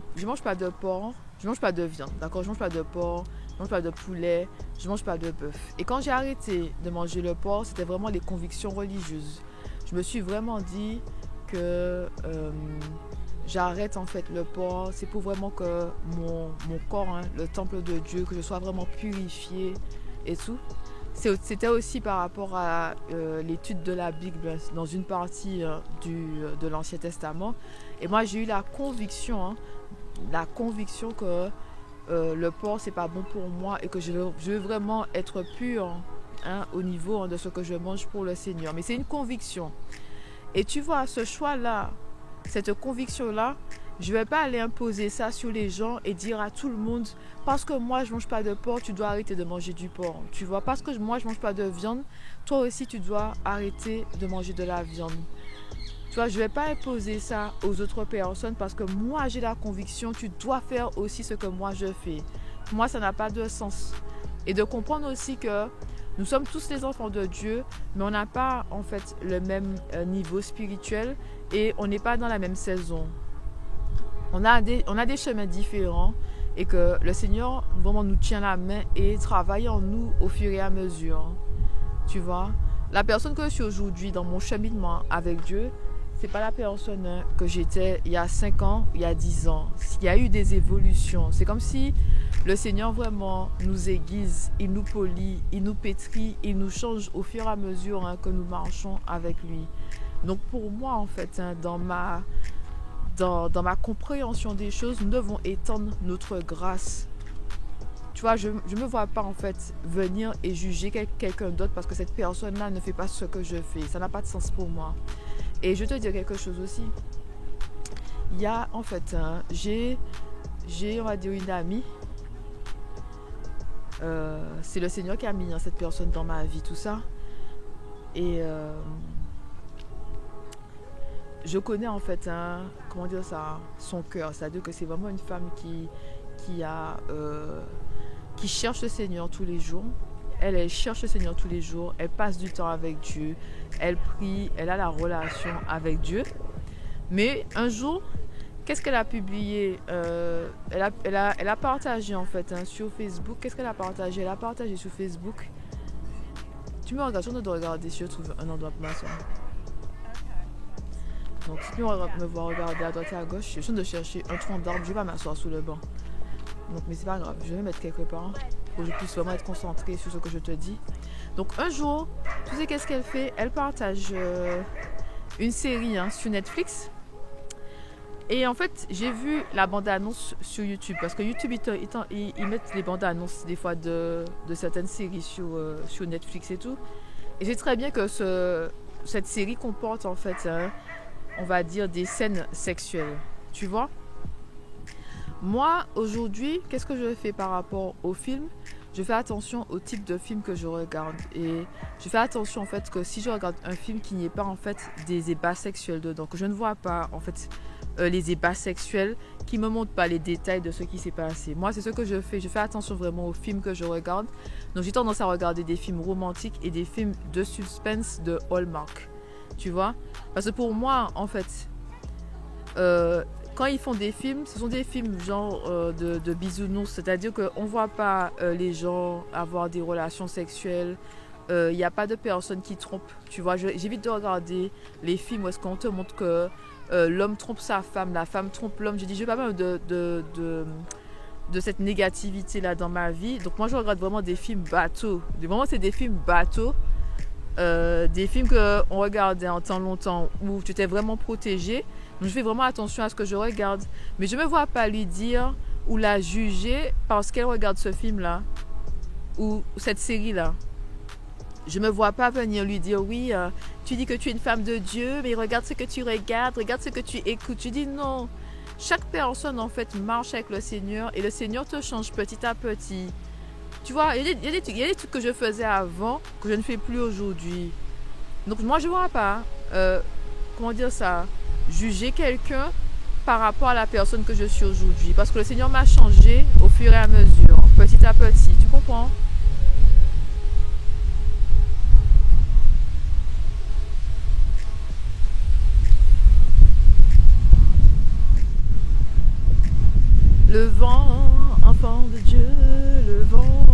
porc, je mange pas de viande, d'accord? Je mange pas de porc, je mange pas de poulet, je mange pas de bœuf. Et quand j'ai arrêté de manger le porc, c'était vraiment les convictions religieuses. Je me suis vraiment dit que j'arrête en fait le porc. C'est pour vraiment que mon corps, le temple de Dieu, que je sois vraiment purifié et tout. C'était aussi par rapport à l'étude de la Bible dans une partie de l'Ancien Testament. Et moi, j'ai eu la conviction que le porc, c'est pas bon pour moi et que je veux vraiment être pur au niveau de ce que je mange pour le Seigneur. Mais c'est une conviction. Et tu vois, ce choix-là, cette conviction-là, je vais pas aller imposer ça sur les gens et dire à tout le monde, parce que moi je mange pas de porc, tu dois arrêter de manger du porc. Tu vois, parce que moi je mange pas de viande, toi aussi tu dois arrêter de manger de la viande. Tu vois, je vais pas imposer ça aux autres personnes parce que moi j'ai la conviction, tu dois faire aussi ce que moi je fais. Pour moi ça n'a pas de sens. Et de comprendre aussi que nous sommes tous les enfants de Dieu, mais on n'a pas en fait le même niveau spirituel et on n'est pas dans la même saison. On a des chemins différents et que le Seigneur vraiment nous tient la main et travaille en nous au fur et à mesure. Tu vois, la personne que je suis aujourd'hui dans mon cheminement avec Dieu, c'est pas la personne que j'étais il y a 5 ans, il y a 10 ans. Il y a eu des évolutions. C'est comme si le Seigneur vraiment nous aiguise, il nous polit, il nous pétrit, il nous change au fur et à mesure que nous marchons avec lui. Donc pour moi en fait, dans ma compréhension des choses, nous devons étendre notre grâce. Tu vois, je ne me vois pas en fait venir et juger quelqu'un d'autre parce que cette personne-là ne fait pas ce que je fais. Ça n'a pas de sens pour moi. Et je te dis quelque chose aussi. Il y a en fait, j'ai on va dire une amie. C'est le Seigneur qui a mis cette personne dans ma vie, tout ça. Et je connais en fait, comment dire ça, son cœur. C'est-à-dire que c'est vraiment une femme qui cherche le Seigneur tous les jours. Elle cherche le Seigneur tous les jours. Elle passe du temps avec Dieu. Elle prie. Elle a la relation avec Dieu. Mais un jour, qu'est-ce qu'elle a publié? Elle a partagé en fait sur Facebook. Qu'est-ce qu'elle a partagé? Elle a partagé sur Facebook. Tu me regardes, je dois regarder si je trouve un endroit pour m'asseoir. Donc si tu me vois regarder à droite et à gauche, je suis en train de chercher un tronc d'arbre. Je vais pas m'asseoir sous le banc. Donc, mais c'est pas grave, je vais me mettre quelque part pour que je puisse vraiment être concentrée sur ce que je te dis. Donc un jour, tu sais qu'est-ce qu'elle fait? Elle partage une série sur Netflix. Et en fait, j'ai vu la bande-annonce sur YouTube. Parce que YouTube, ils mettent les bandes-annonces des fois de certaines séries sur Netflix et tout. Et c'est très bien que cette série comporte en fait, on va dire, des scènes sexuelles. Tu vois? Moi, aujourd'hui, qu'est-ce que je fais par rapport au film? Je fais attention au type de film que je regarde. Et je fais attention en fait que si je regarde un film qu'il n'y ait pas en fait des ébats sexuels dedans, que je ne vois pas en fait les ébats sexuels, qui ne me montrent pas les détails de ce qui s'est passé. Moi, c'est ce que je fais. Je fais attention vraiment aux films que je regarde. Donc, j'ai tendance à regarder des films romantiques et des films de suspense de Hallmark. Tu vois? Parce que pour moi, en fait, quand ils font des films, ce sont des films genre de bisounours, c'est-à-dire qu'on ne voit pas les gens avoir des relations sexuelles, il n'y a pas de personnes qui trompent, tu vois. J'évite de regarder les films où est-ce qu'on te montre que l'homme trompe sa femme, la femme trompe l'homme. J'ai dit, je n'ai pas besoin de cette négativité-là dans ma vie. Donc moi, je regarde vraiment des films bateaux. Vraiment, c'est des films bateaux. Des films qu'on regardait en temps longtemps où tu étais vraiment protégé. Donc je fais vraiment attention à ce que je regarde. Mais je ne me vois pas lui dire ou la juger parce qu'elle regarde ce film-là ou cette série-là. Je ne me vois pas venir lui dire oui, tu dis que tu es une femme de Dieu, mais regarde ce que tu regardes, regarde ce que tu écoutes. Tu dis non. Chaque personne en fait marche avec le Seigneur et le Seigneur te change petit à petit. Tu vois, il y a des trucs que je faisais avant que je ne fais plus aujourd'hui. Donc moi je ne vois pas, comment dire ça, juger quelqu'un par rapport à la personne que je suis aujourd'hui. Parce que le Seigneur m'a changé au fur et à mesure, petit à petit. Tu comprends? Le vent, enfant de Dieu, le vent.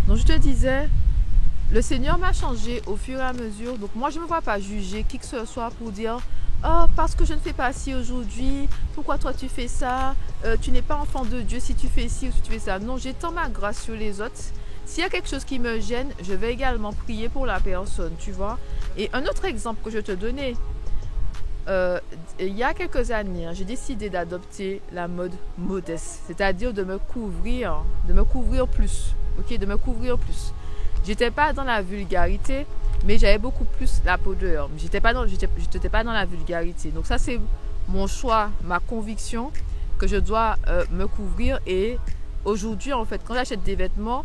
Donc je te disais, le Seigneur m'a changé au fur et à mesure. Donc moi je ne me vois pas juger qui que ce soit pour dire oh parce que je ne fais pas ci aujourd'hui, pourquoi toi tu fais ça, tu n'es pas enfant de Dieu si tu fais ci ou si tu fais ça. Non, j'étends ma grâce sur les autres. S'il y a quelque chose qui me gêne, je vais également prier pour la personne, tu vois. Et un autre exemple que je te donnais, il y a quelques années, j'ai décidé d'adopter la mode modeste, c'est-à-dire de me couvrir plus, ok, de me couvrir plus. J'étais pas dans la vulgarité, mais j'avais beaucoup plus la peau dehors. J'étais pas dans la vulgarité. Donc ça, c'est mon choix, ma conviction que je dois me couvrir. Et aujourd'hui, en fait, quand j'achète des vêtements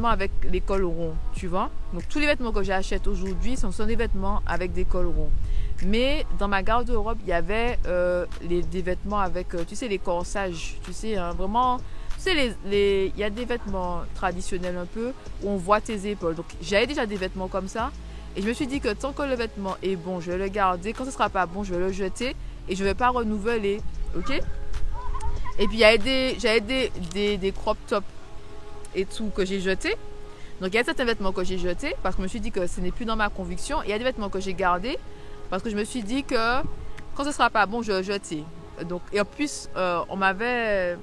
avec les cols ronds, tu vois. Donc tous les vêtements que j'achète aujourd'hui, ce sont des vêtements avec des cols ronds. Mais dans ma garde-robe, il y avait des vêtements avec, tu sais, les corsages, tu sais, hein, vraiment... Tu sais, il y a des vêtements traditionnels un peu où on voit tes épaules. Donc, j'avais déjà des vêtements comme ça. Et je me suis dit que tant que le vêtement est bon, je vais le garder. Quand ce ne sera pas bon, je vais le jeter. Et je ne vais pas renouveler. OK? Et puis, j'avais des crop tops et tout que j'ai jetés. Donc, il y a certains vêtements que j'ai jetés parce que je me suis dit que ce n'est plus dans ma conviction. Et il y a des vêtements que j'ai gardés parce que je me suis dit que quand ce ne sera pas bon, je vais le jeter. Donc, et en plus, on m'avait...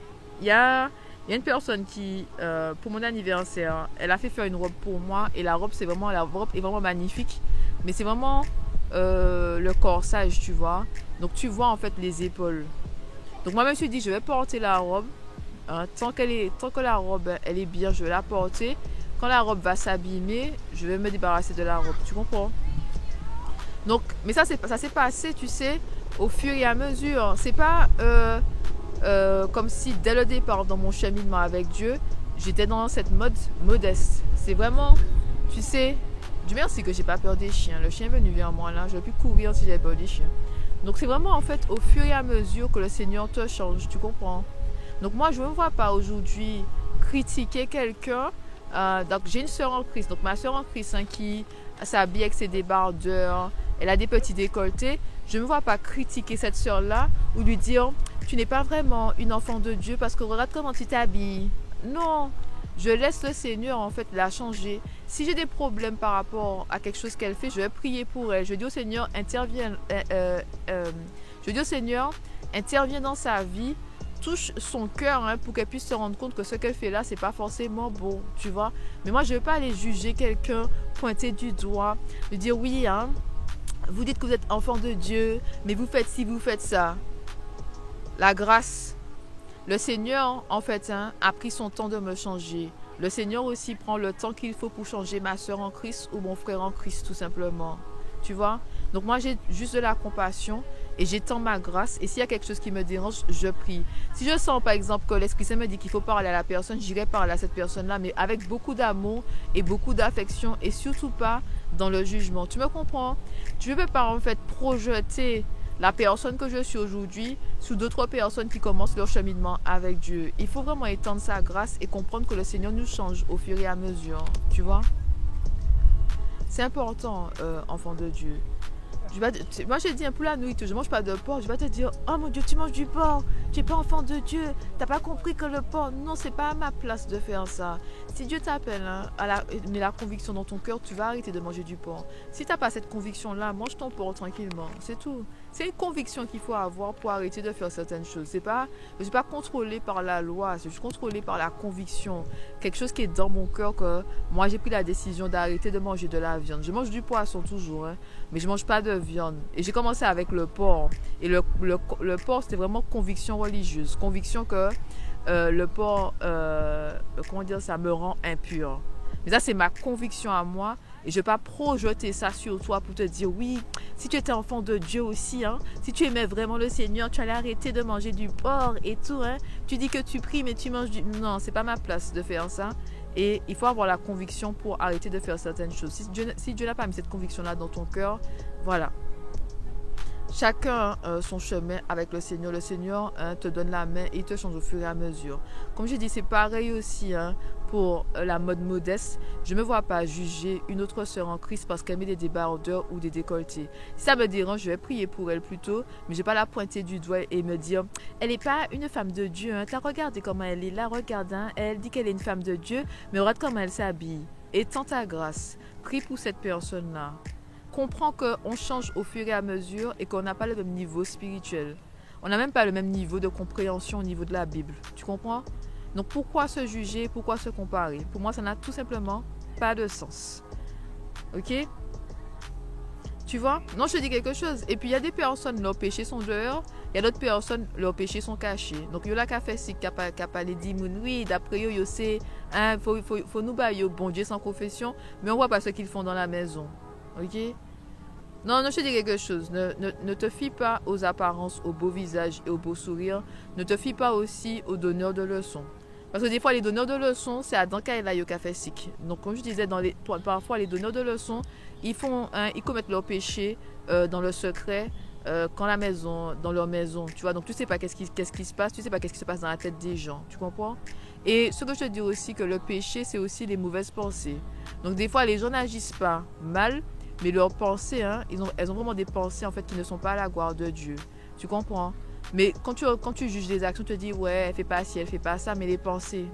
Il y a une personne qui, pour mon anniversaire, elle a fait faire une robe pour moi. Et la robe est vraiment magnifique. Mais c'est vraiment le corsage, tu vois. Donc tu vois en fait les épaules. Donc moi je me suis dit, je vais porter la robe. Hein, tant que la robe elle est bien, je vais la porter. Quand la robe va s'abîmer, je vais me débarrasser de la robe. Tu comprends? Donc, mais ça s'est passé, tu sais, au fur et à mesure. C'est pas... comme si dès le départ dans mon cheminement avec Dieu, j'étais dans cette mode modeste. C'est vraiment, tu sais, Dieu merci que j'ai pas peur des chiens. Le chien est venu vers moi là, j'aurais pu courir si j'avais peur des chiens. Donc c'est vraiment en fait au fur et à mesure que le Seigneur te change, tu comprends? Donc moi je ne me vois pas aujourd'hui critiquer quelqu'un. Donc j'ai une soeur en Christ, donc ma soeur en Christ hein, qui s'habille avec ses débardeurs, elle a des petits décolletés. Je ne me vois pas critiquer cette soeur-là ou lui dire « Tu n'es pas vraiment une enfant de Dieu parce que regarde comment tu t'habilles. » Non, je laisse le Seigneur en fait la changer. Si j'ai des problèmes par rapport à quelque chose qu'elle fait, je vais prier pour elle. Je dis au Seigneur, interviens dans sa vie, touche son cœur hein, pour qu'elle puisse se rendre compte que ce qu'elle fait là, c'est pas forcément bon, tu vois. Mais moi, je ne veux pas aller juger quelqu'un, pointer du doigt, lui dire oui, hein. Vous dites que vous êtes enfant de Dieu, mais vous faites ci, vous faites ça. La grâce. Le Seigneur, en fait, hein, a pris son temps de me changer. Le Seigneur aussi prend le temps qu'il faut pour changer ma soeur en Christ ou mon frère en Christ, tout simplement. Tu vois? Donc moi, j'ai juste de la compassion et j'étends ma grâce. Et s'il y a quelque chose qui me dérange, je prie. Si je sens, par exemple, que l'Esprit Saint me dit qu'il faut parler à la personne, j'irai parler à cette personne-là, mais avec beaucoup d'amour et beaucoup d'affection et surtout pas dans le jugement. Tu me comprends? Tu ne peux pas, en fait, projeter la personne que je suis aujourd'hui sur d'autres personnes qui commencent leur cheminement avec Dieu. Il faut vraiment étendre sa grâce et comprendre que le Seigneur nous change au fur et à mesure. Tu vois? C'est important, enfant de Dieu. Moi, j'ai dit pour la nourriture, je ne mange pas de porc. Je vais te dire, oh mon Dieu, tu manges du porc. Tu n'es pas enfant de Dieu. Tu n'as pas compris que le porc, non, ce n'est pas à ma place de faire ça. Si Dieu t'appelle, hein, mais la conviction dans ton cœur, tu vas arrêter de manger du porc. Si tu n'as pas cette conviction-là, mange ton porc tranquillement. C'est tout. C'est une conviction qu'il faut avoir pour arrêter de faire certaines choses. Je ne suis pas contrôlée par la loi, je suis contrôlée par la conviction. Quelque chose qui est dans mon cœur que moi, j'ai pris la décision d'arrêter de manger de la viande. Je mange du poisson toujours, hein, mais je ne mange pas de viande. Et j'ai commencé avec le porc. Et le porc, c'était vraiment conviction religieuse. Conviction que le porc, comment dire, ça me rend impur. Mais ça, c'est ma conviction à moi. Et je ne vais pas projeter ça sur toi pour te dire, oui, si tu étais enfant de Dieu aussi, hein, si tu aimais vraiment le Seigneur, tu allais arrêter de manger du porc et tout. Hein. Tu dis que tu pries, mais tu manges du... Non, ce n'est pas ma place de faire ça. Et il faut avoir la conviction pour arrêter de faire certaines choses. Si Dieu n'a pas mis cette conviction-là dans ton cœur, voilà. Chacun son chemin avec le Seigneur. Le Seigneur te donne la main et il te change au fur et à mesure. Comme j'ai dit, c'est pareil aussi hein, pour la mode modeste. Je ne me vois pas juger une autre sœur en Christ parce qu'elle met des débardeurs ou des décolletés. Si ça me dérange, je vais prier pour elle plutôt. Mais je ne vais pas la pointer du doigt et me dire « Elle n'est pas une femme de Dieu. Hein. Tu as regardé comment elle est là. Regarde, hein. Elle dit qu'elle est une femme de Dieu. Mais regarde comment elle s'habille. Étends ta grâce. Prie pour cette personne-là. » Comprends qu'on change au fur et à mesure et qu'on n'a pas le même niveau spirituel. On n'a même pas le même niveau de compréhension au niveau de la Bible. Tu comprends? Donc pourquoi se juger? Pourquoi se comparer? Pour moi, ça n'a tout simplement pas de sens. Ok? Tu vois? Non, je te dis quelque chose. Et puis il y a des personnes, leurs péchés sont dehors. Il y a d'autres personnes, leurs péchés sont cachés. Donc, il y a qui a fait si, qui a parlé dit, oui, d'après eux, c'est, hein, faut nous bailler au bon Dieu sans confession, mais on voit pas ce qu'ils font dans la maison. Ok? Non, je te dis quelque chose. Ne te fie pas aux apparences, aux beaux visages et aux beaux sourires. Ne te fie pas aussi aux donneurs de leçons. Parce que des fois, les donneurs de leçons, c'est à Dankaïla Yoka fait sick. Donc, comme je disais, parfois, les donneurs de leçons, ils commettent leurs péchés dans le secret, dans leur maison. Tu vois, donc tu sais pas qu'est-ce qui se passe, tu sais pas qu'est-ce qui se passe dans la tête des gens. Tu comprends? Et ce que je te dis aussi, que le péché, c'est aussi les mauvaises pensées. Donc, des fois, les gens n'agissent pas mal, mais leurs pensées, hein, elles ont vraiment des pensées en fait qui ne sont pas à la gloire de Dieu. Tu comprends? Mais quand tu juges les actions, tu te dis ouais, elle fait pas ci, elle fait pas ça, mais les pensées,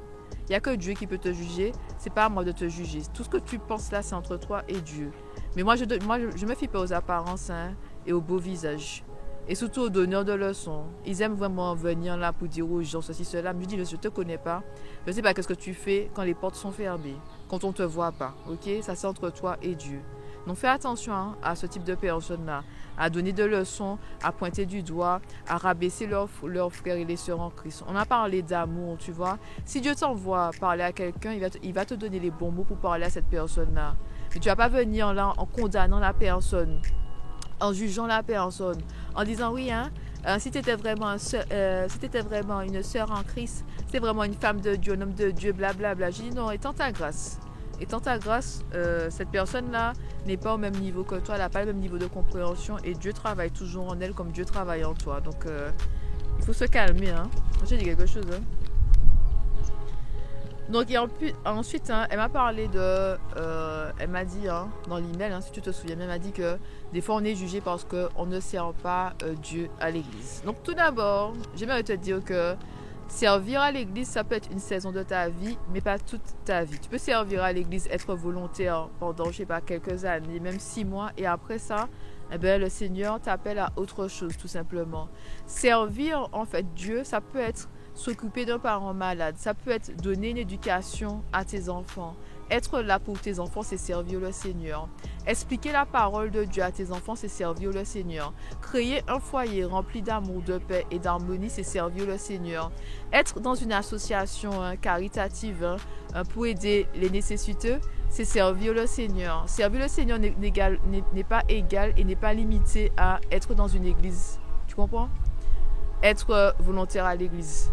il y a que Dieu qui peut te juger. C'est pas à moi de te juger. Tout ce que tu penses là, c'est entre toi et Dieu. Mais moi, je me fie pas aux apparences, hein, et aux beaux visages. Et surtout aux donneurs de leçons. Ils aiment vraiment venir là pour dire aux gens ceci, cela. Mais je dis, je te connais pas. Je sais pas qu'est-ce que tu fais quand les portes sont fermées, quand on te voit pas. Ok? Ça, c'est entre toi et Dieu. Donc fais attention, hein, à ce type de personnes-là, à donner des leçons, à pointer du doigt, à rabaisser leurs frères et les sœurs en Christ. On a parlé d'amour, tu vois. Si Dieu t'envoie parler à quelqu'un, il va te donner les bons mots pour parler à cette personne-là. Mais tu vas pas venir là en condamnant la personne, en jugeant la personne, en disant oui, hein, si tu étais vraiment une sœur en Christ, c'est vraiment une femme de Dieu, un homme de Dieu, blablabla. Je dis non, étant ta grâce. Étant ta grâce, cette personne-là n'est pas au même niveau que toi, elle n'a pas le même niveau de compréhension et Dieu travaille toujours en elle comme Dieu travaille en toi. Donc, il faut se calmer. Hein. J'ai dit quelque chose. Hein. Donc, ensuite, hein, elle m'a parlé de... elle m'a dit, hein, dans l'email, hein, si tu te souviens, elle m'a dit que des fois, on est jugé parce qu'on ne sert pas Dieu à l'église. Donc, tout d'abord, j'aimerais te dire que servir à l'église, ça peut être une saison de ta vie, mais pas toute ta vie. Tu peux servir à l'église, être volontaire pendant, je sais pas, quelques années, même 6 mois, et après ça, eh ben, le Seigneur t'appelle à autre chose, tout simplement. Servir, en fait, Dieu, ça peut être s'occuper d'un parent malade, ça peut être donner une éducation à tes enfants. Être là pour tes enfants, c'est servir le Seigneur. Expliquer la parole de Dieu à tes enfants, c'est servir le Seigneur. Créer un foyer rempli d'amour, de paix et d'harmonie, c'est servir le Seigneur. Être dans une association caritative pour aider les nécessiteux, c'est servir le Seigneur. Servir le Seigneur n'est pas égal et n'est pas limité à être dans une église. Tu comprends? Être volontaire à l'église.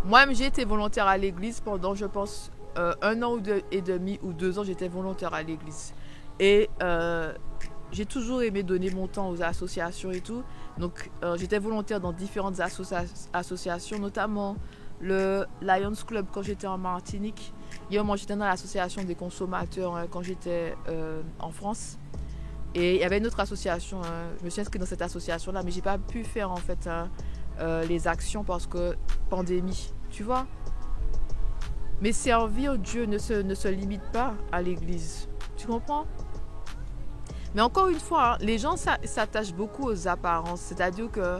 Moi-même, j'ai été volontaire à l'église pendant, je pense, 1 an et demi ou 2 ans, j'étais volontaire à l'église. Et j'ai toujours aimé donner mon temps aux associations et tout. Donc, j'étais volontaire dans différentes associations, notamment le Lions Club quand j'étais en Martinique. Et moi, j'étais dans l'association des consommateurs quand j'étais en France. Et il y avait une autre association, je me suis inscrite dans cette association-là, mais j'ai pas pu faire en fait les actions parce que pandémie, tu vois. Mais servir Dieu ne se limite pas à l'église. Tu comprends? Mais encore une fois, hein, les gens s'attachent beaucoup aux apparences. C'est-à-dire que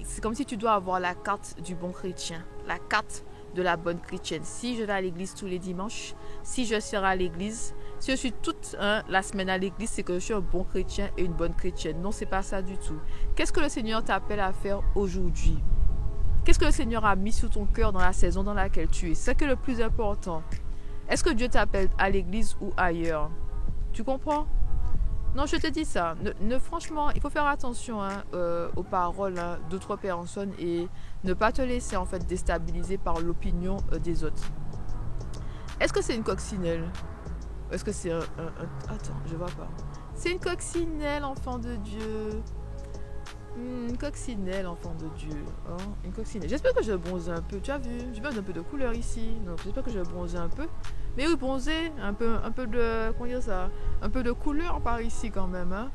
c'est comme si tu dois avoir la carte du bon chrétien, la carte de la bonne chrétienne. Si je vais à l'église tous les dimanches, si je sers à l'église, si je suis toute la semaine à l'église, c'est que je suis un bon chrétien et une bonne chrétienne. Non, c'est pas ça du tout. Qu'est-ce que le Seigneur t'appelle à faire aujourd'hui? Qu'est-ce que le Seigneur a mis sur ton cœur dans la saison dans laquelle tu es? C'est que le plus important. Est-ce que Dieu t'appelle à l'église ou ailleurs? Tu comprends? Non, je te dis ça. Franchement, il faut faire attention aux paroles d'autres personnes et ne pas te laisser en fait déstabiliser par l'opinion des autres. Est-ce que c'est une coccinelle? Est-ce que c'est Attends, je vois pas. C'est une coccinelle, enfant de Dieu. Une coccinelle, enfant de Dieu. Oh, une coccinelle. J'espère que je bronze un peu. Tu as vu? J'ai besoin d'un peu de couleur ici. Donc j'espère que je bronze un peu. Mais oui, bronzer, un peu de, comment dire ça, un peu de couleur par ici quand même. Hein.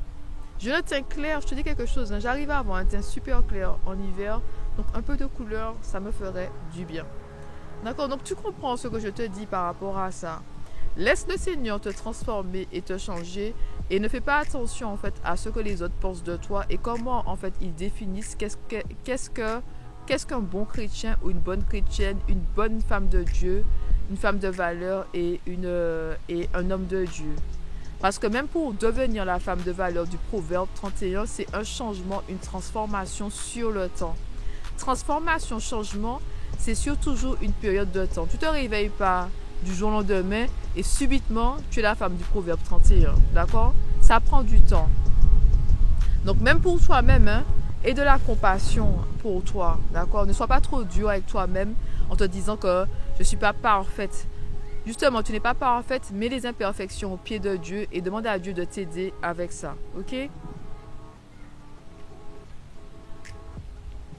J'ai un teint clair, je te dis quelque chose. Hein. J'arrive à avoir un teint super clair en hiver. Donc un peu de couleur, ça me ferait du bien. D'accord? Donc tu comprends ce que je te dis par rapport à ça. Laisse le Seigneur te transformer et te changer et ne fais pas attention en fait à ce que les autres pensent de toi et comment en fait ils définissent qu'est-ce qu'un bon chrétien ou une bonne chrétienne, une bonne femme de Dieu, une femme de valeur et un homme de Dieu. Parce que même pour devenir la femme de valeur du Proverbe 31, c'est un changement, une transformation sur le temps. Transformation, changement, c'est sur toujours une période de temps. Tu ne te réveilles pas du jour au lendemain et subitement, tu es la femme du Proverbe 31. D'accord? Ça prend du temps. Donc même pour toi-même, hein, et de la compassion pour toi. D'accord? Ne sois pas trop dur avec toi-même en te disant que je ne suis pas parfaite. Justement, tu n'es pas parfaite, mets les imperfections au pied de Dieu et demande à Dieu de t'aider avec ça. Ok?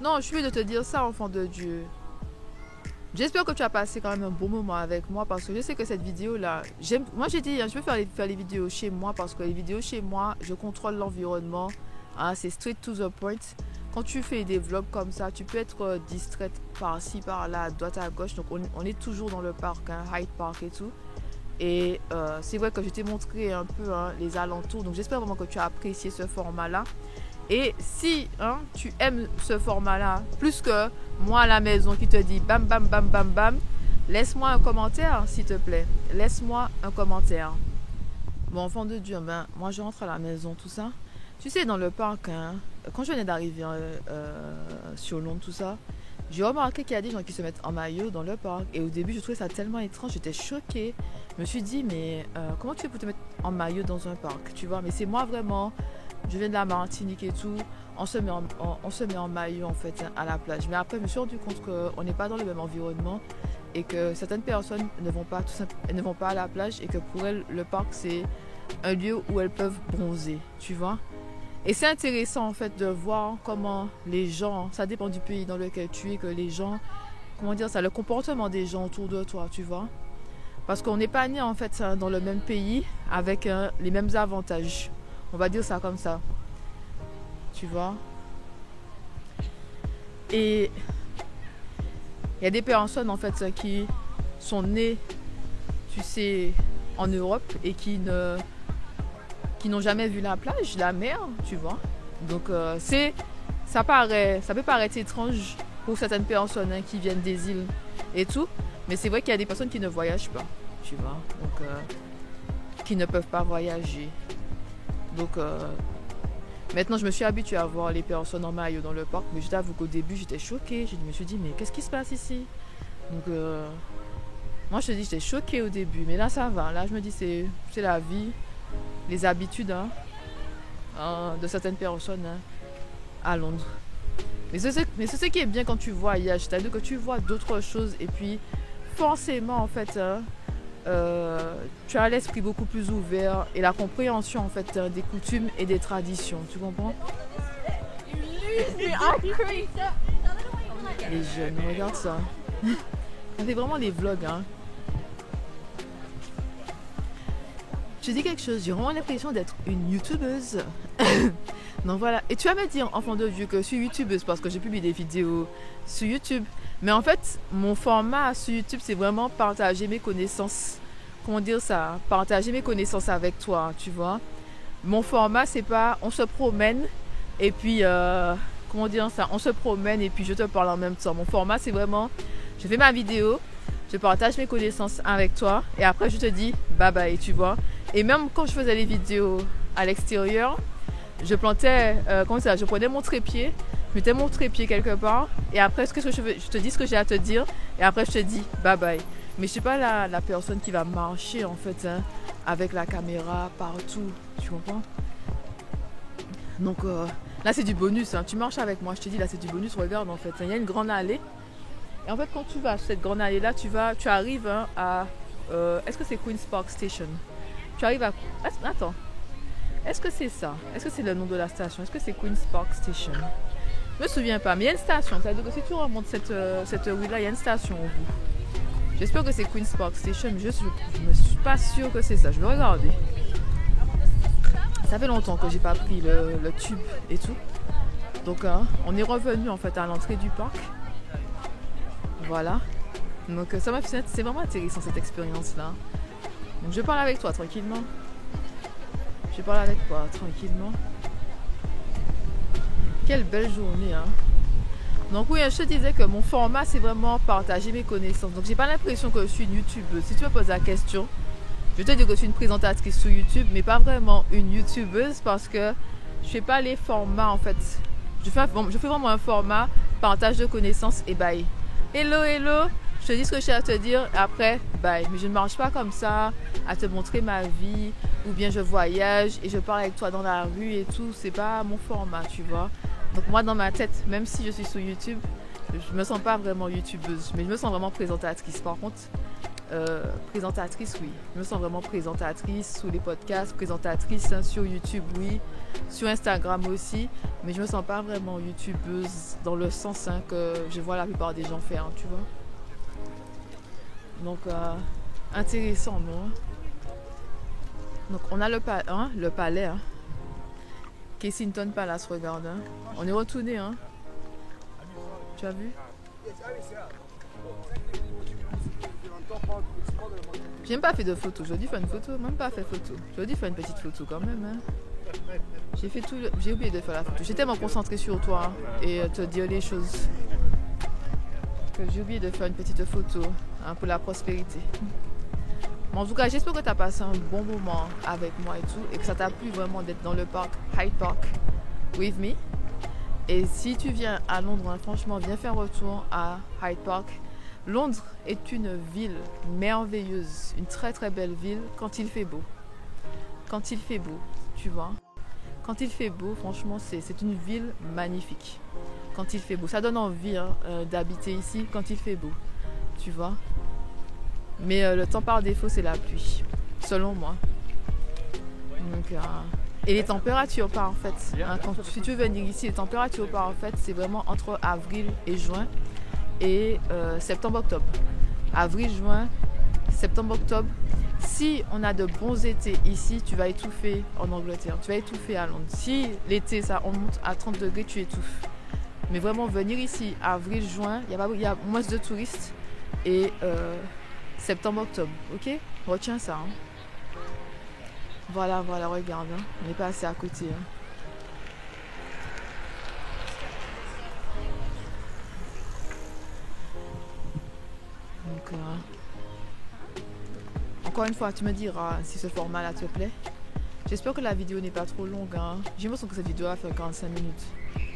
Non, je suis de te dire ça, enfant de Dieu. J'espère que tu as passé quand même un bon moment avec moi parce que je sais que cette vidéo-là, moi j'ai dit, je peux faire les vidéos chez moi parce que les vidéos chez moi, je contrôle l'environnement. Hein, c'est straight to the point. Quand tu fais des vlogs comme ça, tu peux être distraite par-ci, par-là, à droite, à gauche. Donc on est toujours dans le parc, hein, Hyde Park et tout. Et c'est vrai que je t'ai montré un peu hein, les alentours. Donc j'espère vraiment que tu as apprécié ce format-là. Et si hein, tu aimes ce format-là, plus que moi à la maison qui te dit bam, bam, bam, bam, bam, laisse-moi un commentaire, s'il te plaît. Laisse-moi un commentaire. Bon, enfant de Dieu, ben, moi je rentre à la maison, tout ça. Tu sais, dans le parc, hein, quand je venais d'arriver sur Londres, tout ça, j'ai remarqué qu'il y a des gens qui se mettent en maillot dans le parc. Et au début, je trouvais ça tellement étrange, j'étais choquée. Je me suis dit, mais comment tu fais pour te mettre en maillot dans un parc, tu vois? Mais c'est moi vraiment... Je viens de la Martinique et tout, on se met en maillot en fait à la plage. Mais après, je me suis rendu compte qu'on n'est pas dans le même environnement et que certaines personnes ne vont pas à la plage et que pour elles, le parc, c'est un lieu où elles peuvent bronzer, tu vois. Et c'est intéressant en fait de voir comment les gens, ça dépend du pays dans lequel tu es, que les gens, comment dire ça, le comportement des gens autour de toi, tu vois. Parce qu'on n'est pas né en fait dans le même pays avec les mêmes avantages. On va dire ça comme ça. Tu vois? Et il y a des personnes en fait qui sont nées, tu sais, en Europe et qui n'ont jamais vu la plage, la mer, tu vois. Donc ça peut paraître étrange pour certaines personnes hein, qui viennent des îles et tout. Mais c'est vrai qu'il y a des personnes qui ne voyagent pas, tu vois. Donc qui ne peuvent pas voyager. Donc maintenant je me suis habituée à voir les personnes en maillot dans le parc, mais je t'avoue qu'au début j'étais choquée, je me suis dit mais qu'est-ce qui se passe ici? Donc moi je te dis j'étais choquée au début, mais là ça va, là je me dis c'est la vie, les habitudes hein, de certaines personnes hein, à Londres. Mais c'est ce qui est bien quand tu voyages, c'est-à-dire que tu vois d'autres choses et puis forcément en fait... hein, tu as l'esprit beaucoup plus ouvert et la compréhension en fait des coutumes et des traditions, tu comprends? Les jeunes, regarde ça. On fait vraiment les vlogs hein. Je dis quelque chose, j'ai vraiment l'impression d'être une youtubeuse. Donc voilà, et tu vas me dire enfant de Dieu que je suis youtubeuse parce que j'ai publié des vidéos sur YouTube. Mais en fait, mon format sur YouTube, c'est vraiment partager mes connaissances. Comment dire ça? Partager mes connaissances avec toi, tu vois. Mon format, c'est pas on se promène et puis, comment dire ça? On se promène et puis je te parle en même temps. Mon format, c'est vraiment, je fais ma vidéo, je partage mes connaissances avec toi et après, je te dis bye bye, tu vois. Et même quand je faisais les vidéos à l'extérieur, je plantais, je prenais mon trépied. Je mettais mon trépied quelque part et après je te dis ce que j'ai à te dire et après je te dis bye bye. Mais je suis pas la personne qui va marcher en fait hein, avec la caméra partout, tu comprends? Donc là c'est du bonus, hein. Tu marches avec moi, je te dis là c'est du bonus, regarde en fait, il y a une grande allée et en fait quand tu vas sur cette grande allée là, tu arrives hein, à, est-ce que c'est Queen's Park Station? Tu arrives à, attends, est-ce que c'est ça? Est-ce que c'est le nom de la station? Est-ce que c'est Queen's Park Station? Je me souviens pas, mais il y a une station. C'est-à-dire que si tu remontes cette rue-là, il y a une station au bout. J'espère que c'est Queen's Park Station, mais je ne suis pas sûre que c'est ça. Je vais regarder. Ça fait longtemps que j'ai pas pris le tube et tout. Donc, on est revenu en fait à l'entrée du parc. Voilà. Donc, c'est vraiment intéressant cette expérience-là. Donc, je parle avec toi tranquillement. Je parle avec toi tranquillement. Quelle belle journée hein. Donc oui, je te disais que mon format c'est vraiment partager mes connaissances. Donc j'ai pas l'impression que je suis une youtubeuse. Si tu me poses la question, Je te dis que je suis une présentatrice sur YouTube, mais pas vraiment une YouTubeuse parce que je fais pas les formats en fait. Je fais vraiment un format partage de connaissances et bye. Hello, hello, je te dis ce que j'ai à te dire, après, bye. Mais je ne marche pas comme ça, à te montrer ma vie, ou bien je voyage et je parle avec toi dans la rue et tout. C'est pas mon format, tu vois. Donc moi, dans ma tête, même si je suis sur YouTube, je me sens pas vraiment YouTubeuse, mais je me sens vraiment présentatrice. Par contre, présentatrice, oui. Je me sens vraiment présentatrice sur les podcasts, présentatrice hein, sur YouTube, oui. Sur Instagram aussi. Mais je me sens pas vraiment YouTubeuse dans le sens hein, que je vois la plupart des gens faire, hein, tu vois. Donc, intéressant, non? Donc, on a le palais. Hein. Kensington Palace, regarde. Hein. On est retourné, hein. Tu as vu? J'ai même pas fait de photo. J'ai dû faire une photo, même pas fait photo. J'ai dû faire une petite photo quand même. Hein. J'ai oublié de faire la photo. J'étais tellement concentrée sur toi et te dire les choses que j'ai oublié de faire une petite photo hein, pour la prospérité. Mais en tout cas, j'espère que tu as passé un bon moment avec moi et tout et que ça t'a plu vraiment d'être dans le parc Hyde Park with me. Et si tu viens à Londres, hein, franchement, viens faire un retour à Hyde Park. Londres est une ville merveilleuse, une très très belle ville quand il fait beau. Quand il fait beau, tu vois. Quand il fait beau, franchement, c'est une ville magnifique. Quand il fait beau, ça donne envie hein, d'habiter ici quand il fait beau, tu vois. Mais le temps par défaut, c'est la pluie, selon moi. Donc, et les températures parfaites, hein, si tu veux venir ici, les températures parfaites, c'est vraiment entre avril et juin. Et septembre-octobre. Avril, juin, septembre-octobre. Si on a de bons étés ici, tu vas étouffer en Angleterre. Tu vas étouffer à Londres. Si l'été, ça on monte à 30 degrés, tu étouffes. Mais vraiment, venir ici, avril, juin, il y a moins de touristes. Et septembre-octobre, ok? Retiens ça. Hein. Voilà, regarde. Hein. On n'est pas assez à côté. Hein. Donc, encore une fois, tu me diras si ce format-là te plaît. J'espère que la vidéo n'est pas trop longue. Hein. J'ai l'impression que cette vidéo va faire 45 minutes.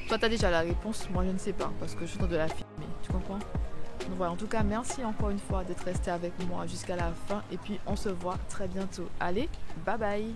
Toi, tu as déjà la réponse. Moi, je ne sais pas parce que je suis en train de la filmer. Tu comprends? Donc voilà, en tout cas, merci encore une fois d'être resté avec moi jusqu'à la fin. Et puis, on se voit très bientôt. Allez, bye bye!